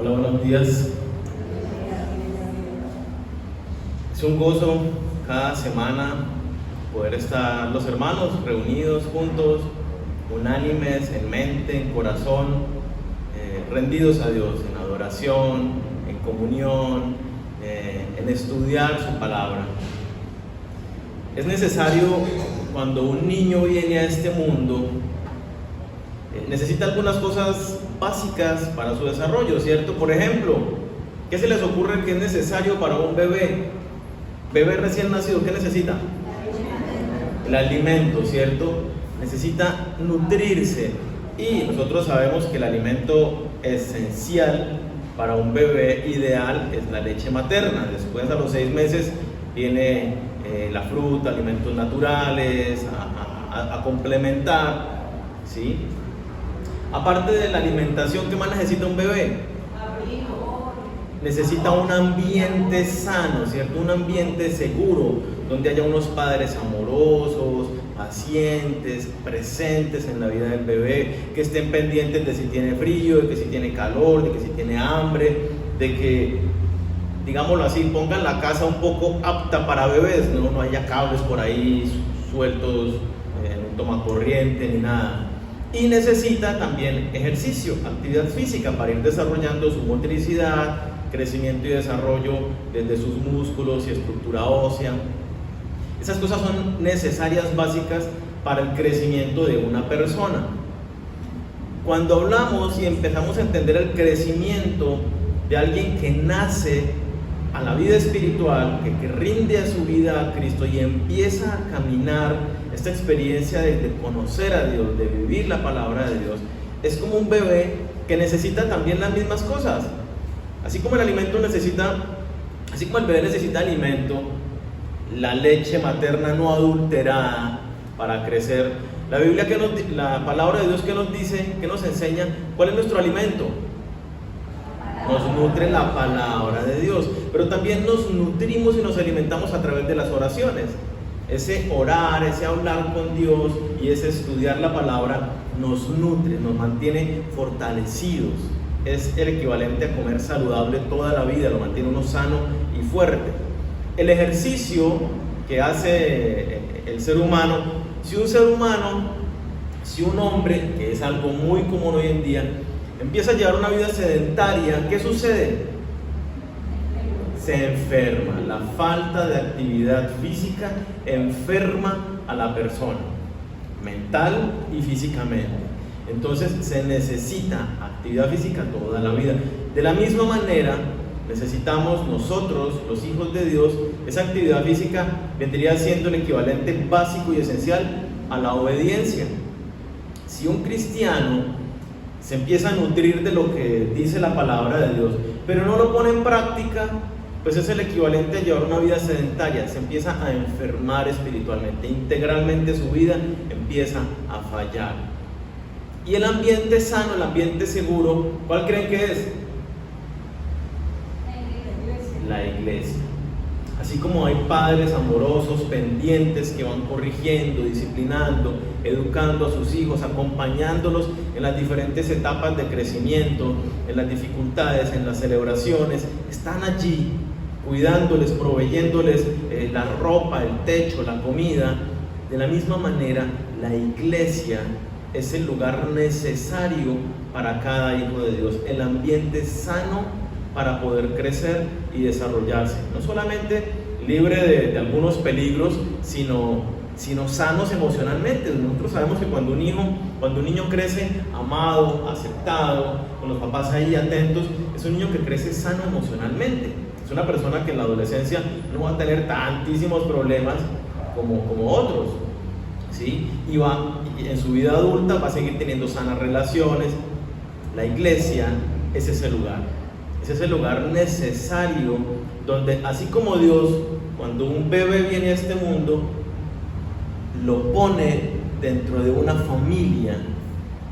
Hola, buenos días. Es un gozo cada semana poder estar los hermanos reunidos juntos, unánimes en mente, en corazón, rendidos a Dios, en adoración, en comunión, en estudiar su palabra. Es necesario, cuando un niño viene a este mundo, necesita algunas cosas básicas para su desarrollo, ¿cierto? Por ejemplo, ¿qué se les ocurre que es necesario para un bebé? Bebé recién nacido, ¿qué necesita? El alimento, ¿cierto? Necesita nutrirse. Y nosotros sabemos que el alimento esencial para un bebé ideal es la leche materna. Después, a los 6 meses, viene la fruta, alimentos naturales, a complementar, ¿sí? Aparte de la alimentación, ¿qué más necesita un bebé? Necesita un ambiente sano, ¿cierto? Un ambiente seguro, donde haya unos padres amorosos, pacientes, presentes en la vida del bebé, que estén pendientes de si tiene frío, de que si tiene calor, de que si tiene hambre, de que, digámoslo así, pongan la casa un poco apta para bebés, no haya cables por ahí sueltos, no toma corriente ni nada. Y necesita también ejercicio, actividad física para ir desarrollando su motricidad, crecimiento y desarrollo desde sus músculos y estructura ósea. Esas cosas son necesarias, básicas para el crecimiento de una persona. Cuando hablamos y empezamos a entender el crecimiento de alguien que nace a la vida espiritual, que rinde a su vida a Cristo y empieza a caminar esta experiencia de conocer a Dios, de vivir la palabra de Dios, es como un bebé que necesita también las mismas cosas. Así como el bebé necesita alimento, la leche materna no adulterada para crecer. La palabra de Dios, ¿qué nos dice? ¿Qué nos enseña? ¿Cuál es nuestro alimento? Nos nutre la palabra de Dios, pero también nos nutrimos y nos alimentamos a través de las oraciones. Ese orar, ese hablar con Dios y ese estudiar la palabra nos nutre, nos mantiene fortalecidos. Es el equivalente a comer saludable toda la vida, lo mantiene uno sano y fuerte. El ejercicio que hace el ser humano, si un hombre, que es algo muy común hoy en día, empieza a llevar una vida sedentaria, ¿qué sucede? Se enferma. La falta de actividad física enferma a la persona, mental y físicamente. Entonces se necesita actividad física toda la vida. De la misma manera, necesitamos nosotros, los hijos de Dios, esa actividad física vendría siendo el equivalente básico y esencial a la obediencia. Si un cristiano se empieza a nutrir de lo que dice la palabra de Dios, pero no lo pone en práctica, pues es el equivalente a llevar una vida sedentaria. Se empieza a enfermar espiritualmente, integralmente su vida empieza a fallar. Y el ambiente sano, el ambiente seguro, ¿cuál creen que es? La iglesia. Así como hay padres amorosos, pendientes, que van corrigiendo, disciplinando, educando a sus hijos, acompañándolos en las diferentes etapas de crecimiento, en las dificultades, en las celebraciones, están allí cuidándoles, proveyéndoles la ropa, el techo, la comida. De la misma manera, la iglesia es el lugar necesario para cada hijo de Dios, el ambiente sano para poder crecer y desarrollarse, no solamente libre de algunos peligros, sino sanos emocionalmente. Nosotros sabemos que cuando un niño crece amado, aceptado, con los papás ahí atentos, es un niño que crece sano emocionalmente. Es una persona que en la adolescencia no va a tener tantísimos problemas como otros, ¿sí? Y en su vida adulta va a seguir teniendo sanas relaciones. La iglesia es ese lugar. Es ese lugar necesario donde, así como Dios, cuando un bebé viene a este mundo, lo pone dentro de una familia,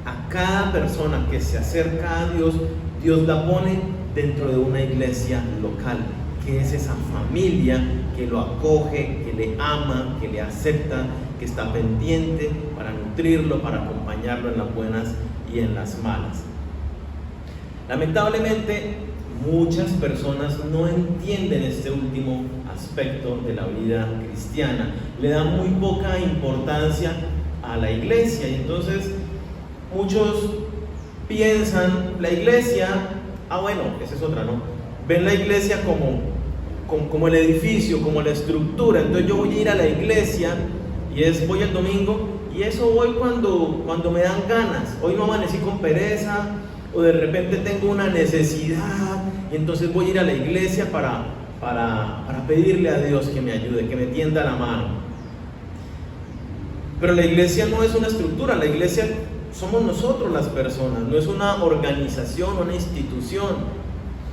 a cada persona que se acerca a Dios, Dios la pone dentro de una iglesia local, que es esa familia que lo acoge, que le ama, que le acepta, que está pendiente para nutrirlo, para acompañarlo en las buenas y en las malas. Lamentablemente, muchas personas no entienden este último aspecto de la vida cristiana, le dan muy poca importancia a la iglesia, y entonces muchos piensan, la iglesia, bueno, esa es otra, ¿no? Ven la iglesia como el edificio, como la estructura. Entonces yo voy a ir a la iglesia y voy el domingo, y eso voy cuando me dan ganas. Hoy no amanecí con pereza, o de repente tengo una necesidad, y entonces voy a ir a la iglesia para pedirle a Dios que me ayude, que me tienda la mano. Pero la iglesia no es una estructura, la iglesia somos nosotros las personas, no es una organización, una institución.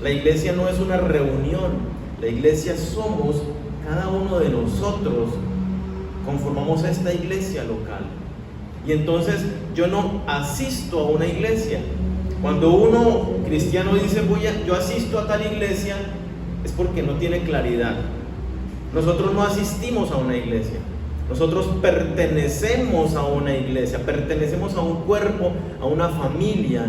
La iglesia no es una reunión, la iglesia somos cada uno de nosotros, conformamos a esta iglesia local. Y entonces yo no asisto a una iglesia. Cuando uno cristiano dice yo asisto a tal iglesia, es porque no tiene claridad. Nosotros no asistimos a una iglesia, nosotros pertenecemos a una iglesia, pertenecemos a un cuerpo, a una familia.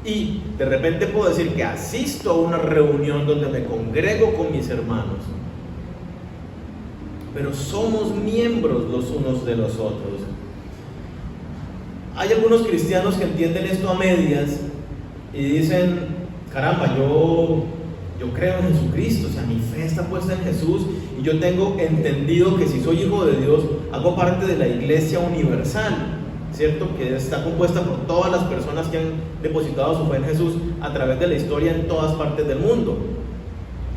Y de repente puedo decir que asisto a una reunión donde me congrego con mis hermanos, pero somos miembros los unos de los otros. Hay algunos cristianos que entienden esto a medias y dicen, caramba, yo creo en Jesucristo, o sea, mi fe está puesta en Jesús, y yo tengo entendido que si soy hijo de Dios, hago parte de la iglesia universal, ¿cierto? Que está compuesta por todas las personas que han depositado su fe en Jesús a través de la historia en todas partes del mundo.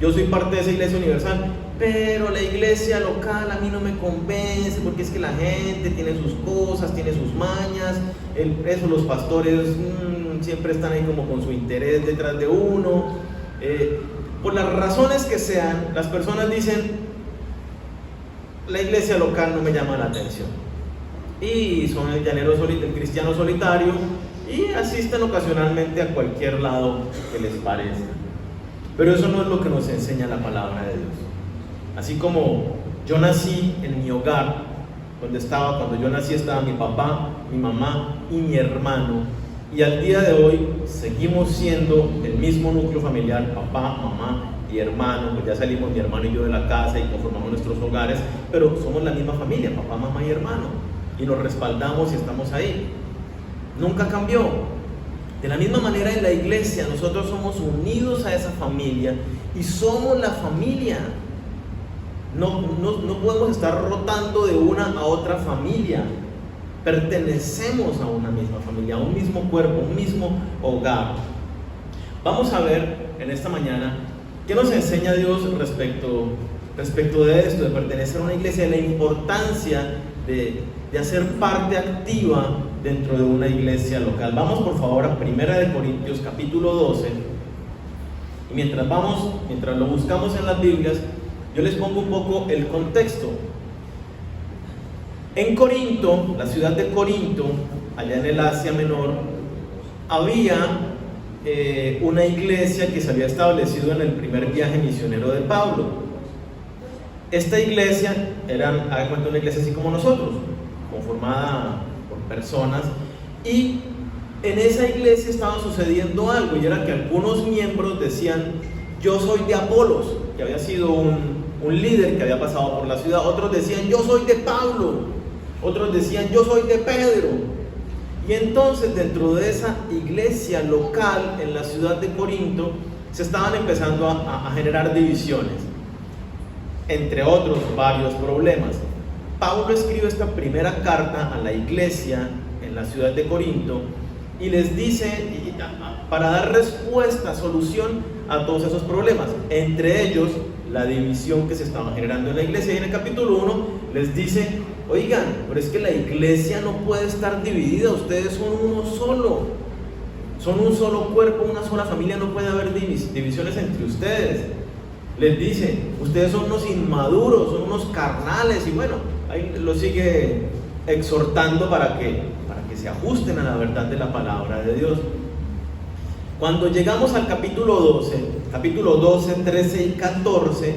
Yo soy parte de esa iglesia universal, pero la iglesia local a mí no me convence, porque es que la gente tiene sus cosas, tiene sus mañas, los pastores siempre están ahí como con su interés detrás de uno. Por las razones que sean, las personas dicen, la iglesia local no me llama la atención, y son el cristiano solitario, y asisten ocasionalmente a cualquier lado que les parezca. Pero eso no es lo que nos enseña la palabra de Dios. Así como yo nací en mi hogar, cuando yo nací estaba mi papá, mi mamá y mi hermano, y al día de hoy seguimos siendo el mismo núcleo familiar, papá, mamá y hermano. Pues ya salimos mi hermano y yo de la casa y conformamos nuestros hogares, pero somos la misma familia, papá, mamá y hermano, y nos respaldamos y estamos ahí. Nunca cambió. De la misma manera, en la iglesia nosotros somos unidos a esa familia y somos la familia. No podemos estar rotando de una a otra familia. Pertenecemos a una misma familia, a un mismo cuerpo, un mismo hogar. Vamos a ver en esta mañana qué nos enseña Dios respecto de esto, de pertenecer a una iglesia, de la importancia de hacer parte activa dentro de una iglesia local. Vamos por favor a 1 Corintios capítulo 12, y mientras lo buscamos en las Biblias, yo les pongo un poco el contexto. En Corinto, la ciudad de Corinto, allá en el Asia Menor, había una iglesia que se había establecido en el primer viaje misionero de Pablo. Esta iglesia era, hagan cuenta, una iglesia así como nosotros, conformada por personas, y en esa iglesia estaba sucediendo algo, y era que algunos miembros decían, yo soy de Apolos, que había sido un líder que había pasado por la ciudad. Otros decían, yo soy de Pablo. Otros decían, yo soy de Pedro. Y entonces dentro de esa iglesia local en la ciudad de Corinto se estaban empezando a generar divisiones, entre otros varios problemas. Pablo escribe esta primera carta a la iglesia en la ciudad de Corinto y les dice, para dar respuesta, solución a todos esos problemas, entre ellos la división que se estaba generando en la iglesia. Y en el capítulo 1 les dice, oigan, pero es que la iglesia no puede estar dividida, ustedes son uno solo, son un solo cuerpo, una sola familia, no puede haber divisiones entre ustedes. Les dice, ustedes son unos inmaduros, son unos carnales, y bueno, ahí lo sigue exhortando para que se ajusten a la verdad de la palabra de Dios. Cuando llegamos al capítulo 12, 13 y 14,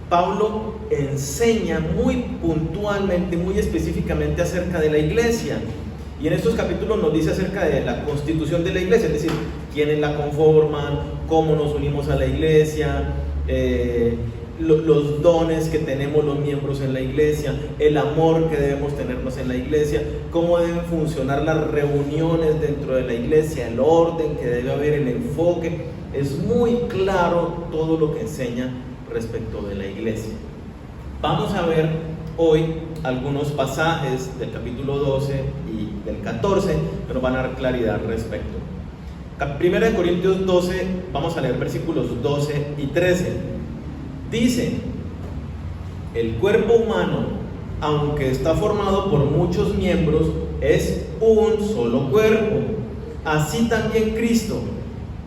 Pablo enseña muy puntualmente, muy específicamente acerca de la iglesia. Y en estos capítulos nos dice acerca de la constitución de la iglesia, es decir, quiénes la conforman, cómo nos unimos a la iglesia, los dones que tenemos los miembros en la iglesia, el amor que debemos tenernos en la iglesia, cómo deben funcionar las reuniones dentro de la iglesia, el orden que debe haber, el enfoque. Es muy claro todo lo que enseña respecto de la iglesia. Vamos a ver hoy algunos pasajes del capítulo 12 y del 14 que nos van a dar claridad al respecto. 1 Corintios 12, vamos a leer versículos 12 y 13. Dice: el cuerpo humano, aunque está formado por muchos miembros, es un solo cuerpo. Así también Cristo.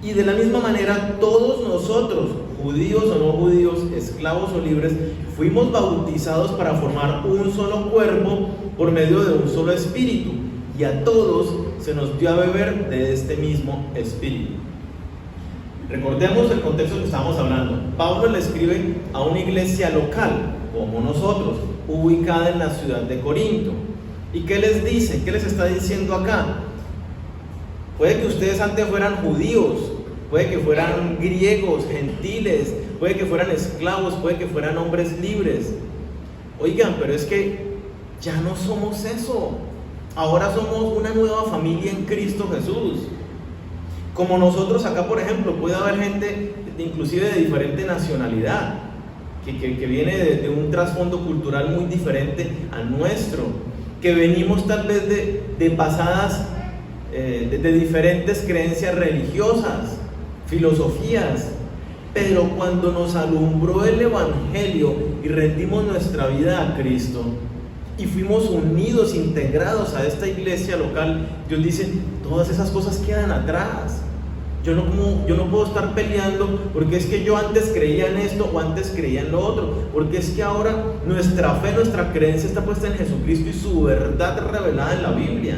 Y de la misma manera todos nosotros, judíos o no judíos, esclavos o libres, fuimos bautizados para formar un solo cuerpo por medio de un solo espíritu. Y a todos se nos dio a beber de este mismo espíritu. Recordemos el contexto que estábamos hablando. Pablo le escribe a una iglesia local, como nosotros, ubicada en la ciudad de Corinto. ¿Y qué les dice? ¿Qué les está diciendo acá? Puede que ustedes antes fueran judíos, puede que fueran griegos, gentiles, puede que fueran esclavos, puede que fueran hombres libres. Oigan, pero es que ya no somos eso. Ahora somos una nueva familia en Cristo Jesús. Como nosotros acá, por ejemplo, puede haber gente inclusive de diferente nacionalidad, que viene de un trasfondo cultural muy diferente al nuestro, que venimos tal vez de pasadas, de diferentes creencias religiosas, filosofías, pero cuando nos alumbró el Evangelio y rendimos nuestra vida a Cristo y fuimos unidos, integrados a esta iglesia local, Dios dice: todas esas cosas quedan atrás. Yo no puedo estar peleando porque es que yo antes creía en esto o antes creía en lo otro, porque es que ahora nuestra fe, nuestra creencia está puesta en Jesucristo y su verdad revelada en la Biblia.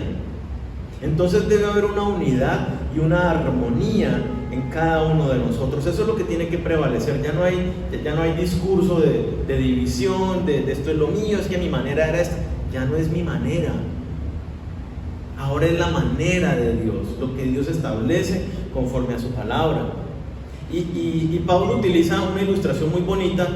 Entonces debe haber una unidad y una armonía en cada uno de nosotros. Eso es lo que tiene que prevalecer. Ya no hay discurso de división, de esto es lo mío, es que mi manera era esta. Ya no es mi manera. Ahora es la manera de Dios, lo que Dios establece conforme a su palabra. Y Pablo utiliza una ilustración muy bonita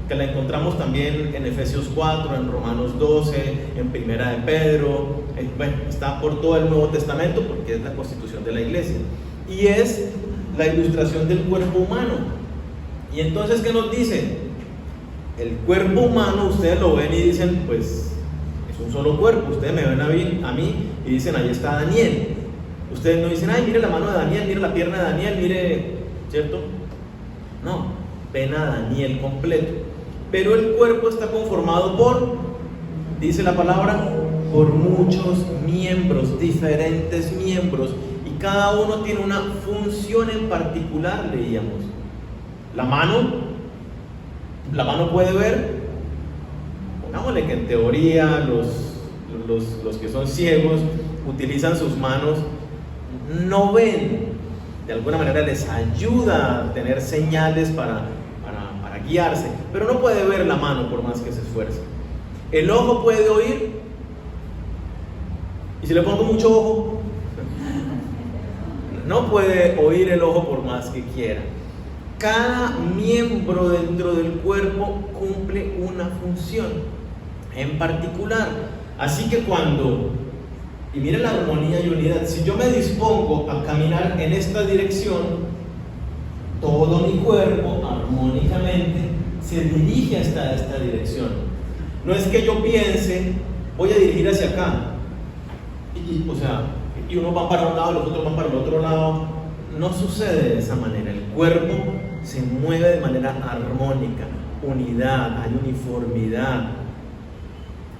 que la encontramos también en Efesios 4, en Romanos 12, en Primera de Pedro. Bueno, está por todo el Nuevo Testamento porque es la constitución de la iglesia. Y es la ilustración del cuerpo humano. Y entonces, ¿qué nos dice? El cuerpo humano, ustedes lo ven y dicen, pues es un solo cuerpo. Ustedes me ven a mí y dicen: ahí está Daniel. Ustedes no dicen: ay, mire la mano de Daniel, mire la pierna de Daniel, mire, ¿cierto? No, ven a Daniel completo. Pero el cuerpo está conformado por, dice la palabra, por muchos miembros, diferentes miembros, y cada uno tiene una función en particular, leíamos. La mano puede ver, pongámosle que en teoría los que son ciegos utilizan sus manos, no ven, de alguna manera les ayuda a tener señales para guiarse, pero no puede ver la mano por más que se esfuerce. El ojo puede oír, y si le pongo mucho ojo, no puede oír el ojo por más que quiera. Cada miembro dentro del cuerpo cumple una función en particular. Así que y miren la armonía y unidad, si yo me dispongo a caminar en esta dirección, todo mi cuerpo armónicamente se dirige hasta esta dirección. No es que yo piense, voy a dirigir hacia acá, y unos van para un lado, los otros van para el otro lado. No sucede de esa manera. El cuerpo se mueve de manera armónica, unidad, hay uniformidad.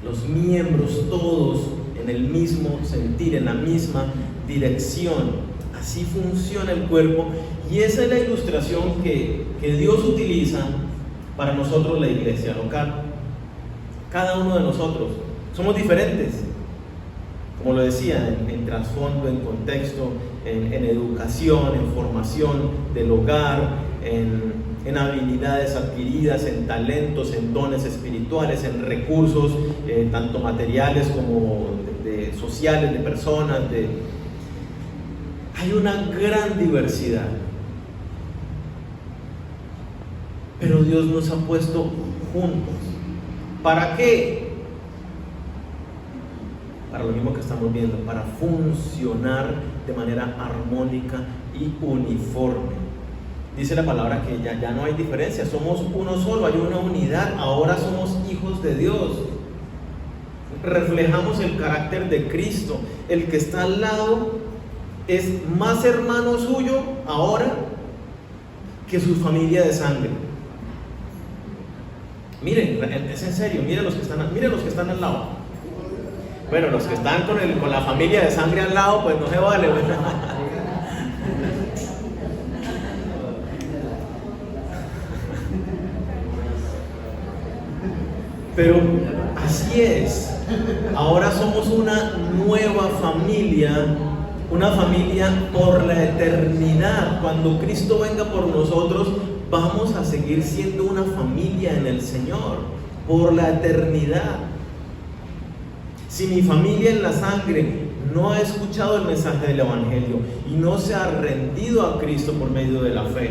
Los miembros todos en el mismo sentir, en la misma dirección. Así funciona el cuerpo, y esa es la ilustración que Dios utiliza para nosotros, la iglesia local. Cada uno de nosotros somos diferentes, como lo decía, en trasfondo, en contexto, en educación, en formación del hogar, en habilidades adquiridas, en talentos, en dones espirituales, en recursos, tanto materiales como sociales, de personas, Hay una gran diversidad. Pero Dios nos ha puesto juntos. ¿Para qué? Para lo mismo que estamos viendo, para funcionar de manera armónica y uniforme. Dice la palabra que ya no hay diferencia, somos uno solo, hay una unidad, ahora somos hijos de Dios. Reflejamos el carácter de Cristo. El que está al lado es más hermano suyo ahora que su familia de sangre. Miren, es en serio, miren los que están al lado. Bueno, los que están con la familia de sangre al lado, pues no se vale, ¿verdad? Pero así es. Ahora somos una nueva familia, una familia por la eternidad. Cuando Cristo venga por nosotros, vamos a seguir siendo una familia en el Señor por la eternidad. Si mi familia en la sangre no ha escuchado el mensaje del Evangelio y no se ha rendido a Cristo por medio de la fe,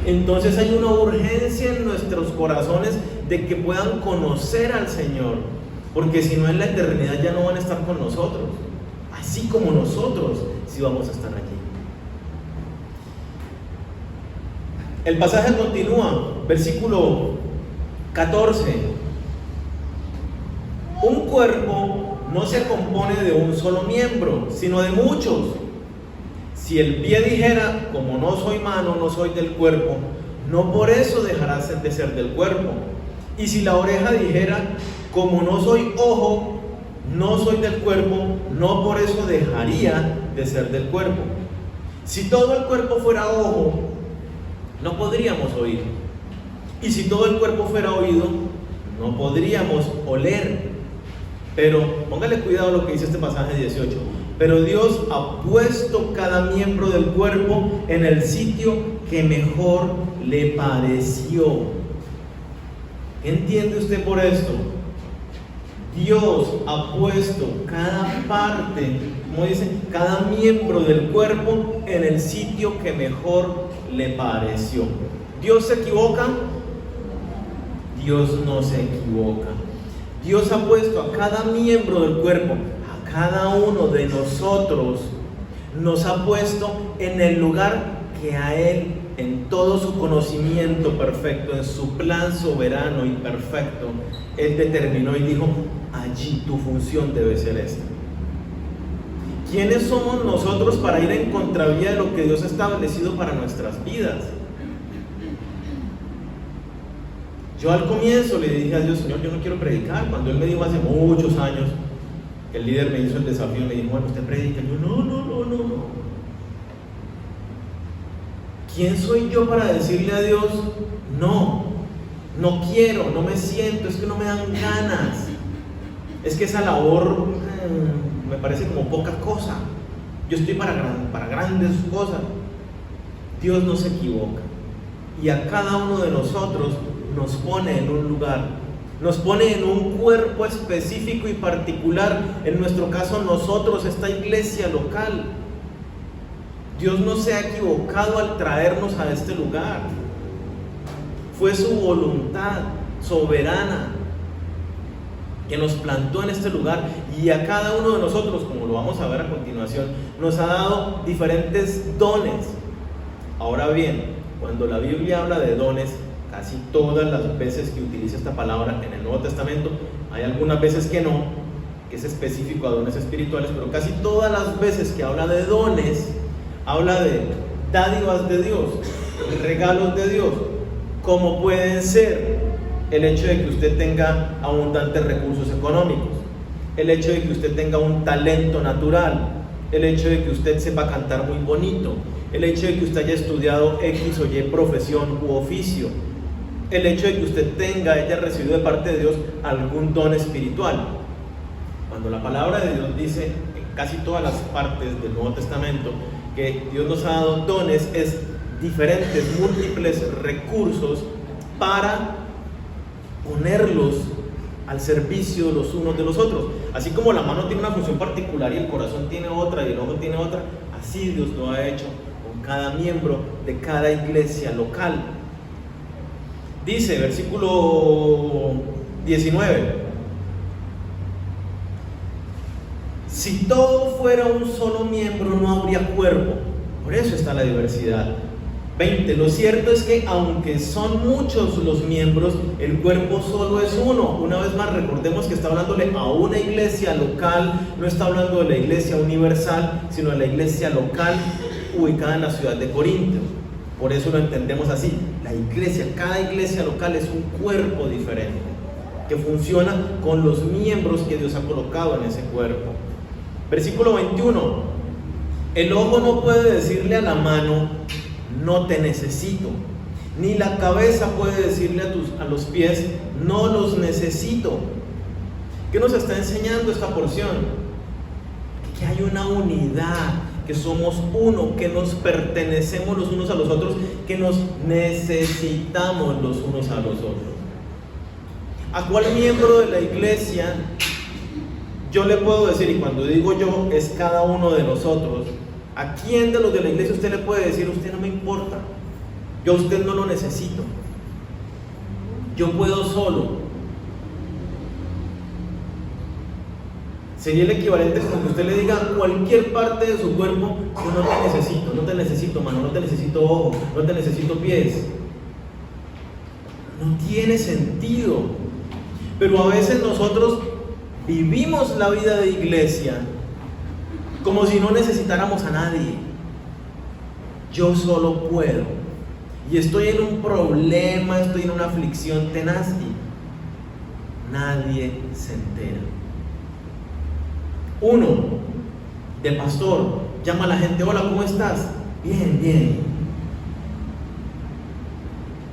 entonces hay una urgencia en nuestros corazones de que puedan conocer al Señor, porque si no, en la eternidad ya no van a estar con nosotros, así como nosotros sí vamos a estar allí. El pasaje continúa, versículo 14. Un cuerpo no se compone de un solo miembro, sino de muchos. Si el pie dijera, como no soy mano, no soy del cuerpo, no por eso dejará de ser del cuerpo. Y si la oreja dijera, como no soy ojo, no soy del cuerpo, no por eso dejaría de ser del cuerpo. Si todo el cuerpo fuera ojo, no podríamos oír. Y si todo el cuerpo fuera oído, no podríamos oler. Pero póngale cuidado a lo que dice este pasaje 18. Pero Dios ha puesto cada miembro del cuerpo en el sitio que mejor le pareció. ¿Qué entiende usted por esto? Dios ha puesto cada parte, como dicen, cada miembro del cuerpo en el sitio que mejor le pareció. ¿Dios se equivoca? Dios no se equivoca. Dios ha puesto a cada miembro del cuerpo, a cada uno de nosotros, nos ha puesto en el lugar que a Él, en todo su conocimiento perfecto, en su plan soberano y perfecto, Él determinó y dijo, allí tu función debe ser esta. ¿Quiénes somos nosotros para ir en contravía de lo que Dios ha establecido para nuestras vidas? Yo al comienzo le dije a Dios, Señor, yo no quiero predicar. Cuando Él me dijo hace muchos años, el líder me hizo el desafío y me dijo, bueno, usted predica. Yo, no. ¿Quién soy yo para decirle a Dios, no quiero, no me siento, es que no me dan ganas? Es que esa labor me parece como poca cosa. Yo estoy para grandes cosas. Dios no se equivoca. Y a cada uno de nosotros nos pone en un lugar, nos pone en un cuerpo específico y particular. En nuestro caso, nosotros, esta iglesia local. Dios no se ha equivocado al traernos a este lugar. Fue su voluntad soberana que nos plantó en este lugar, y a cada uno de nosotros, como lo vamos a ver a continuación, nos ha dado diferentes dones. Ahora bien, cuando la Biblia habla de dones, casi todas las veces que utiliza esta palabra en el Nuevo Testamento, hay algunas veces que no, que es específico a dones espirituales, pero casi todas las veces que habla de dones, habla de dádivas de Dios, regalos de Dios, como pueden ser el hecho de que usted tenga abundantes recursos económicos, el hecho de que usted tenga un talento natural, el hecho de que usted sepa cantar muy bonito, el hecho de que usted haya estudiado X o Y profesión u oficio, el hecho de que usted haya recibido de parte de Dios algún don espiritual. Cuando la palabra de Dios dice en casi todas las partes del Nuevo Testamento que Dios nos ha dado dones, es diferentes, múltiples recursos para ponerlos al servicio los unos de los otros. Así como la mano tiene una función particular y el corazón tiene otra y el ojo tiene otra, Así Dios lo ha hecho con cada miembro de cada iglesia local. Dice, versículo 19: si todo fuera un solo miembro, no habría cuerpo. Por eso está la diversidad. 20. Lo cierto es que aunque son muchos los miembros, el cuerpo solo es uno. Una vez más, recordemos que está hablándole a una iglesia local, no está hablando de la iglesia universal, sino de la iglesia local ubicada en la ciudad de Corinto. Por eso lo entendemos así. La iglesia, cada iglesia local es un cuerpo diferente, que funciona con los miembros que Dios ha colocado en ese cuerpo. Versículo 21. El ojo no puede decirle a la mano: no te necesito. Ni la cabeza puede decirle a los pies: no los necesito. ¿Qué nos está enseñando esta porción? Que hay una unidad, que somos uno, que nos pertenecemos los unos a los otros, que nos necesitamos los unos a los otros. ¿A cuál miembro de la iglesia yo le puedo decir? Y cuando digo yo, es cada uno de nosotros. ¿A quién de los de la iglesia usted le puede decir: usted no me importa, yo a usted no lo necesito, yo puedo solo? Sería el equivalente como que usted le diga a cualquier parte de su cuerpo: yo no te necesito mano, no te necesito ojo, no te necesito pies. No tiene sentido. Pero a veces nosotros vivimos la vida de iglesia como si no necesitáramos a nadie. Yo solo puedo, y estoy en un problema, estoy en una aflicción tenaz, y nadie se entera. Uno, de pastor, llama a la gente: hola, ¿cómo estás? Bien, bien.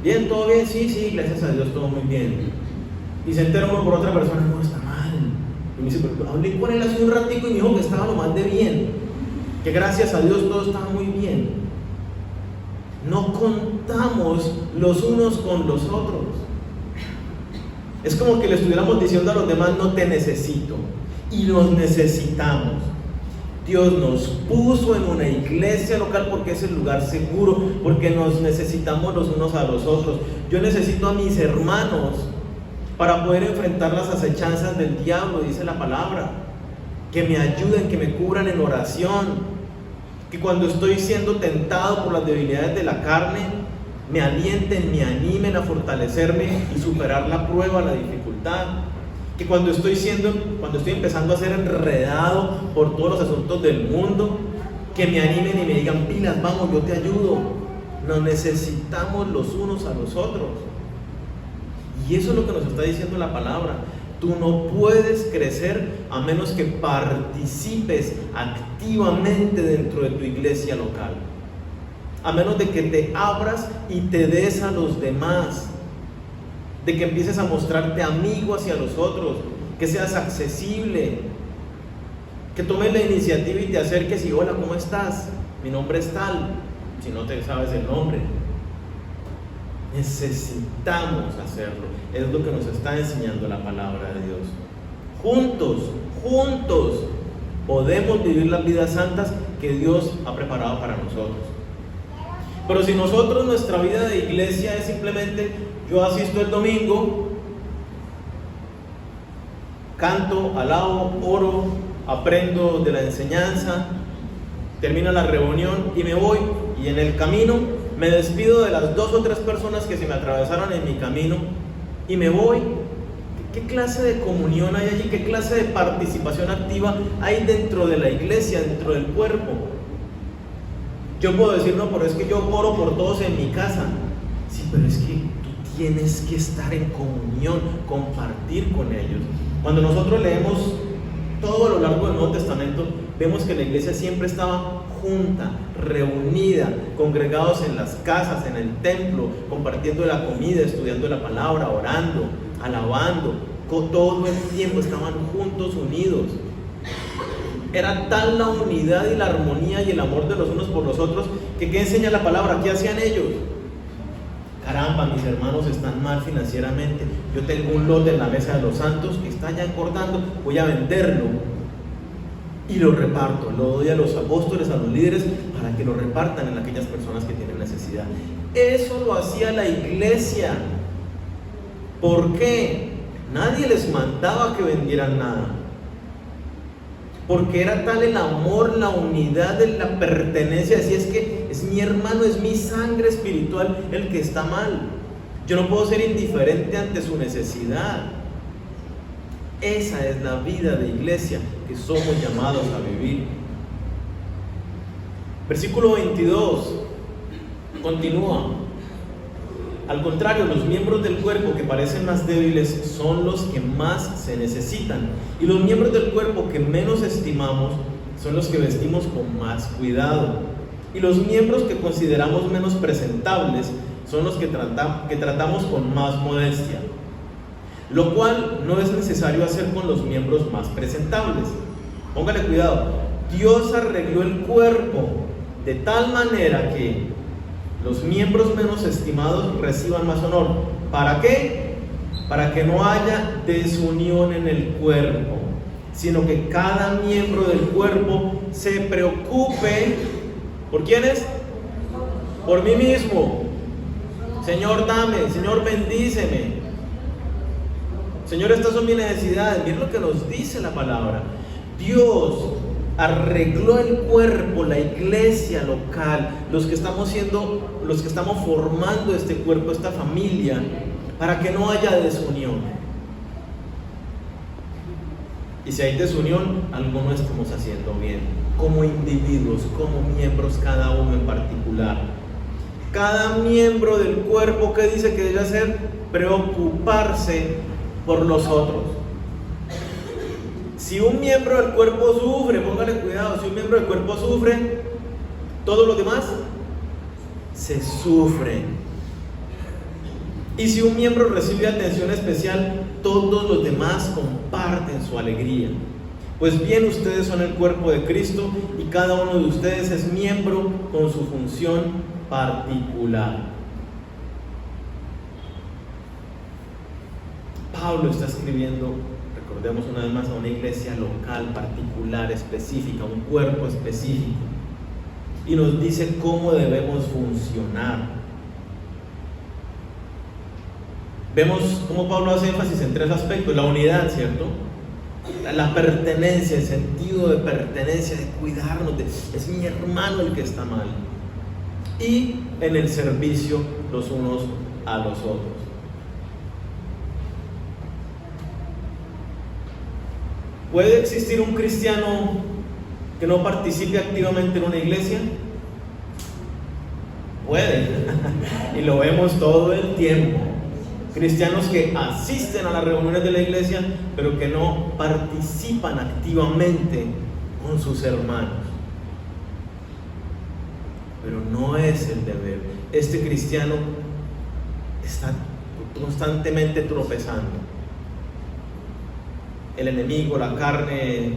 Bien, ¿todo bien? Sí, gracias a Dios, todo muy bien. Y se entera uno por otra persona: no, está mal. Y me dice: pero hablé con él hace un ratico y me dijo que estaba lo más de bien, que gracias a Dios todo estaba muy bien. No contamos los unos con los otros. Es como que le estuviéramos diciendo a los demás: no te necesito. Y nos necesitamos. Dios nos puso en una iglesia local porque es el lugar seguro, porque nos necesitamos los unos a los otros. Yo necesito a mis hermanos para poder enfrentar las acechanzas del diablo, dice la palabra. Que me ayuden, que me cubran en oración, que cuando estoy siendo tentado por las debilidades de la carne, me alienten, me animen a fortalecerme y superar la prueba, la dificultad. Que cuando estoy empezando a ser enredado por todos los asuntos del mundo, que me animen y me digan: pilas, vamos, yo te ayudo. Nos necesitamos los unos a los otros. Y eso es lo que nos está diciendo la palabra. Tú no puedes crecer a menos que participes activamente dentro de tu iglesia local, a menos de que te abras y te des a los demás, de que empieces a mostrarte amigo hacia los otros, que seas accesible, que tomes la iniciativa y te acerques y: hola, ¿cómo estás? Mi nombre es tal, si no te sabes el nombre. Necesitamos hacerlo. Es lo que nos está enseñando la palabra de Dios. Juntos podemos vivir las vidas santas que Dios ha preparado para nosotros. Pero si nosotros, nuestra vida de iglesia es simplemente: yo asisto el domingo, canto, alabo, oro, aprendo de la enseñanza, termina la reunión y me voy, y en el camino me despido de las 2 o 3 personas que se me atravesaron en mi camino y me voy, ¿qué clase de comunión hay allí? ¿Qué clase de participación activa hay dentro de la iglesia, dentro del cuerpo? Yo puedo decir: no, pero es que yo oro por todos en mi casa. Sí, pero es que tú tienes que estar en comunión, compartir con ellos. Cuando nosotros leemos todo a lo largo del Nuevo Testamento, vemos que la iglesia siempre estaba junta, reunida, congregados en las casas, en el templo, compartiendo la comida, estudiando la palabra, orando, alabando. Todo el tiempo estaban juntos, unidos. Era tal la unidad y la armonía y el amor de los unos por los otros, que ¿qué enseña la palabra? ¿Qué hacían ellos? Caramba, mis hermanos están mal financieramente, yo tengo un lote en la mesa de los santos que está ya engordando, voy a venderlo. y lo reparto, lo doy a los apóstoles, a los líderes, para que lo repartan en aquellas personas que tienen necesidad. Eso lo hacía la iglesia. ¿Por qué? Nadie les mandaba que vendieran nada, porque era tal el amor, la unidad, la pertenencia. Decía, es que es mi hermano, es mi sangre espiritual el que está mal. Yo no puedo ser indiferente ante su necesidad. Esa es la vida de iglesia que somos llamados a vivir. Versículo 22 continúa. Al contrario, los miembros del cuerpo que parecen más débiles son los que más se necesitan, y los miembros del cuerpo que menos estimamos son los que vestimos con más cuidado, y los miembros que consideramos menos presentables son los que tratamos con más modestia, lo cual no es necesario hacer con los miembros más presentables. Póngale cuidado, Dios arregló el cuerpo de tal manera que los miembros menos estimados reciban más honor. ¿Para qué? Para que no haya desunión en el cuerpo, sino que cada miembro del cuerpo se preocupe. ¿Por quiénes? Por mí mismo. Señor, dame. Señor, bendíceme. Señor, estas son mis necesidades. Miren lo que nos dice la palabra. Dios arregló el cuerpo, la iglesia local, los que estamos formando este cuerpo, esta familia, para que no haya desunión. Y si hay desunión, algo no estamos haciendo bien, como individuos, como miembros, cada uno en particular. Cada miembro del cuerpo, ¿qué dice que debe hacer? Preocuparse por los otros. Si un miembro del cuerpo sufre, póngale cuidado, si un miembro del cuerpo sufre, todos los demás se sufren. Y si un miembro recibe atención especial, todos los demás comparten su alegría. Pues bien, ustedes son el cuerpo de Cristo y cada uno de ustedes es miembro con su función particular. Pablo está escribiendo, recordemos una vez más, a una iglesia local, particular, específica, un cuerpo específico, y nos dice cómo debemos funcionar. Vemos cómo Pablo hace énfasis en tres aspectos: la unidad, ¿cierto? La pertenencia, el sentido de pertenencia, de cuidarnos, es mi hermano el que está mal, y en el servicio los unos a los otros. ¿Puede existir un cristiano que no participe activamente en una iglesia? Puede, y lo vemos todo el tiempo. Cristianos que asisten a las reuniones de la iglesia, pero que no participan activamente con sus hermanos. Pero no es el deber. Este cristiano está constantemente tropezando. El enemigo, la carne,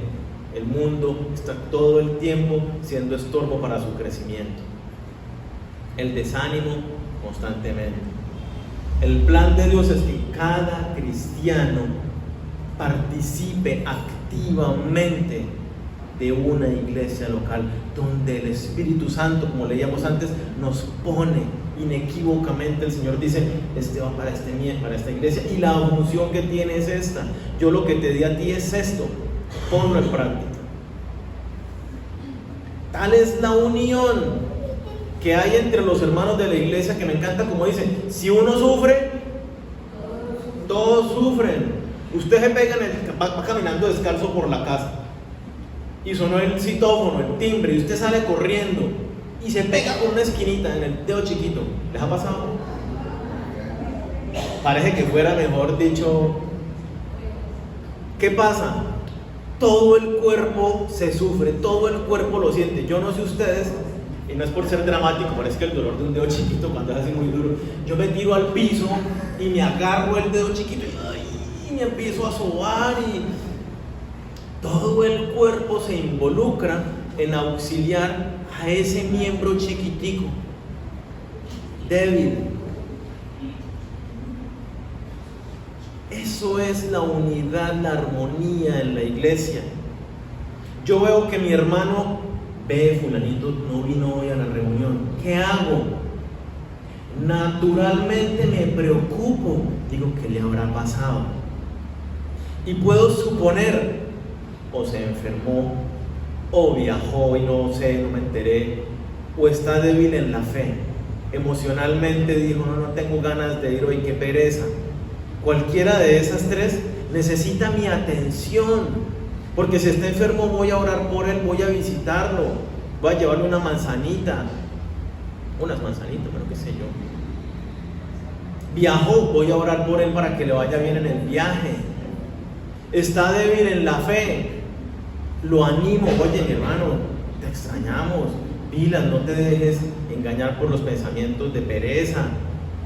el mundo, está todo el tiempo siendo estorbo para su crecimiento. El desánimo constantemente. El plan de Dios es que cada cristiano participe activamente de una iglesia local, donde el Espíritu Santo, como leíamos antes, nos pone inequívocamente. El Señor dice: este va para esta iglesia, y la función que tiene es esta. Yo lo que te di a ti es esto, ponlo en práctica. Tal es la unión que hay entre los hermanos de la iglesia, que me encanta como dice: si uno sufre, todos sufren. Usted se pega va caminando descalzo por la casa y sonó el citófono, el timbre, y usted sale corriendo y se pega con una esquinita en el dedo chiquito. ¿Les ha pasado? Parece que fuera, mejor dicho. ¿Qué pasa? Todo el cuerpo se sufre, todo el cuerpo lo siente. Yo no sé ustedes, y no es por ser dramático, parece que el dolor de un dedo chiquito cuando es así muy duro, yo me tiro al piso y me agarro el dedo chiquito y me empiezo a sobar, y todo el cuerpo se involucra en auxiliar a ese miembro chiquitico, débil. Eso es la unidad, la armonía en la iglesia. Yo veo que mi hermano, ve, fulanito no vino hoy a la reunión, ¿qué hago? Naturalmente me preocupo, digo, ¿qué le habrá pasado? Y puedo suponer, o se enfermó, o viajó y no sé, no me enteré, o está débil en la fe, emocionalmente dijo, no tengo ganas de ir hoy, qué pereza. Cualquiera de esas tres necesita mi atención, porque si está enfermo voy a orar por él, voy a visitarlo, voy a llevarle una manzanita, unas manzanitas, pero qué sé yo. Viajó, voy a orar por él para que le vaya bien en el viaje. Está débil en la fe, lo animo, oye mi hermano, te extrañamos, pilas, no te dejes engañar por los pensamientos de pereza,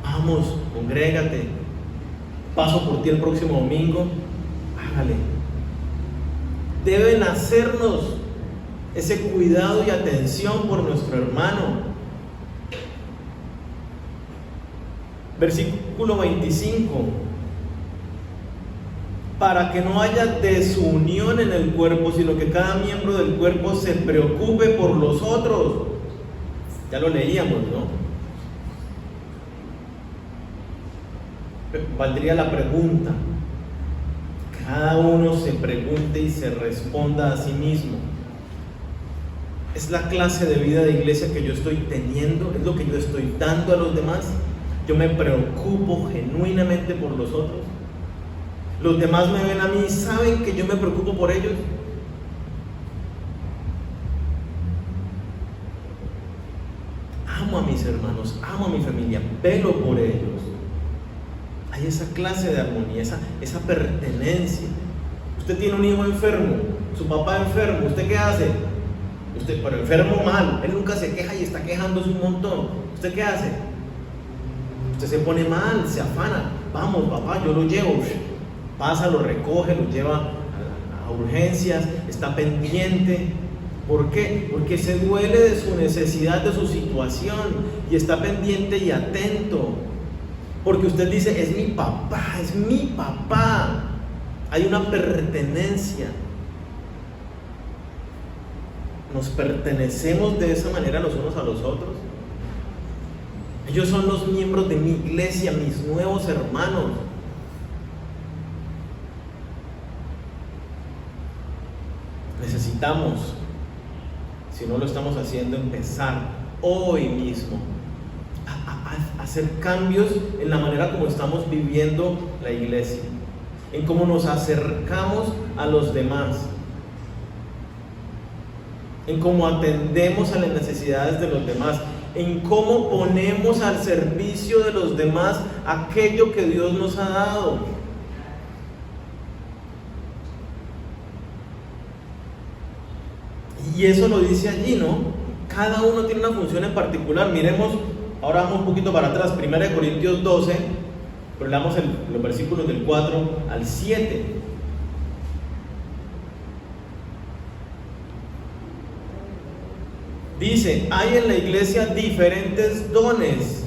vamos, congrégate, paso por ti el próximo domingo, hágale. Deben hacernos ese cuidado y atención por nuestro hermano. Versículo 25. Para que no haya desunión en el cuerpo, sino que cada miembro del cuerpo se preocupe por los otros. Ya lo leíamos, ¿no? Valdría la pregunta. Cada uno se pregunte y se responda a sí mismo. ¿Es la clase de vida de iglesia que yo estoy teniendo? ¿Es lo que yo estoy dando a los demás? ¿Yo me preocupo genuinamente por los otros? ¿Los demás me ven a mí y saben que yo me preocupo por ellos? Amo a mis hermanos, amo a mi familia, velo por ellos. Hay esa clase de armonía, esa pertenencia. Usted tiene un hijo enfermo, su papá enfermo, ¿usted qué hace? Usted, pero enfermo mal, él nunca se queja y está quejándose un montón. ¿Usted qué hace? Usted se pone mal, se afana. Vamos, papá, yo lo llevo. Pasa, lo recoge, lo lleva a urgencias, está pendiente. ¿Por qué? Porque se duele de su necesidad, de su situación, y está pendiente y atento. Porque usted dice, es mi papá, es mi papá. Hay una pertenencia. Nos pertenecemos de esa manera los unos a los otros. Ellos son los miembros de mi iglesia, mis nuevos hermanos. Necesitamos, si no lo estamos haciendo, empezar hoy mismo a hacer cambios en la manera como estamos viviendo la iglesia, en cómo nos acercamos a los demás, en cómo atendemos a las necesidades de los demás, en cómo ponemos al servicio de los demás aquello que Dios nos ha dado. Y eso lo dice allí, ¿no? Cada uno tiene una función en particular. Miremos, ahora vamos un poquito para atrás, 1 Corintios 12, pero leamos los versículos del 4 al 7. Dice, hay en la iglesia diferentes dones,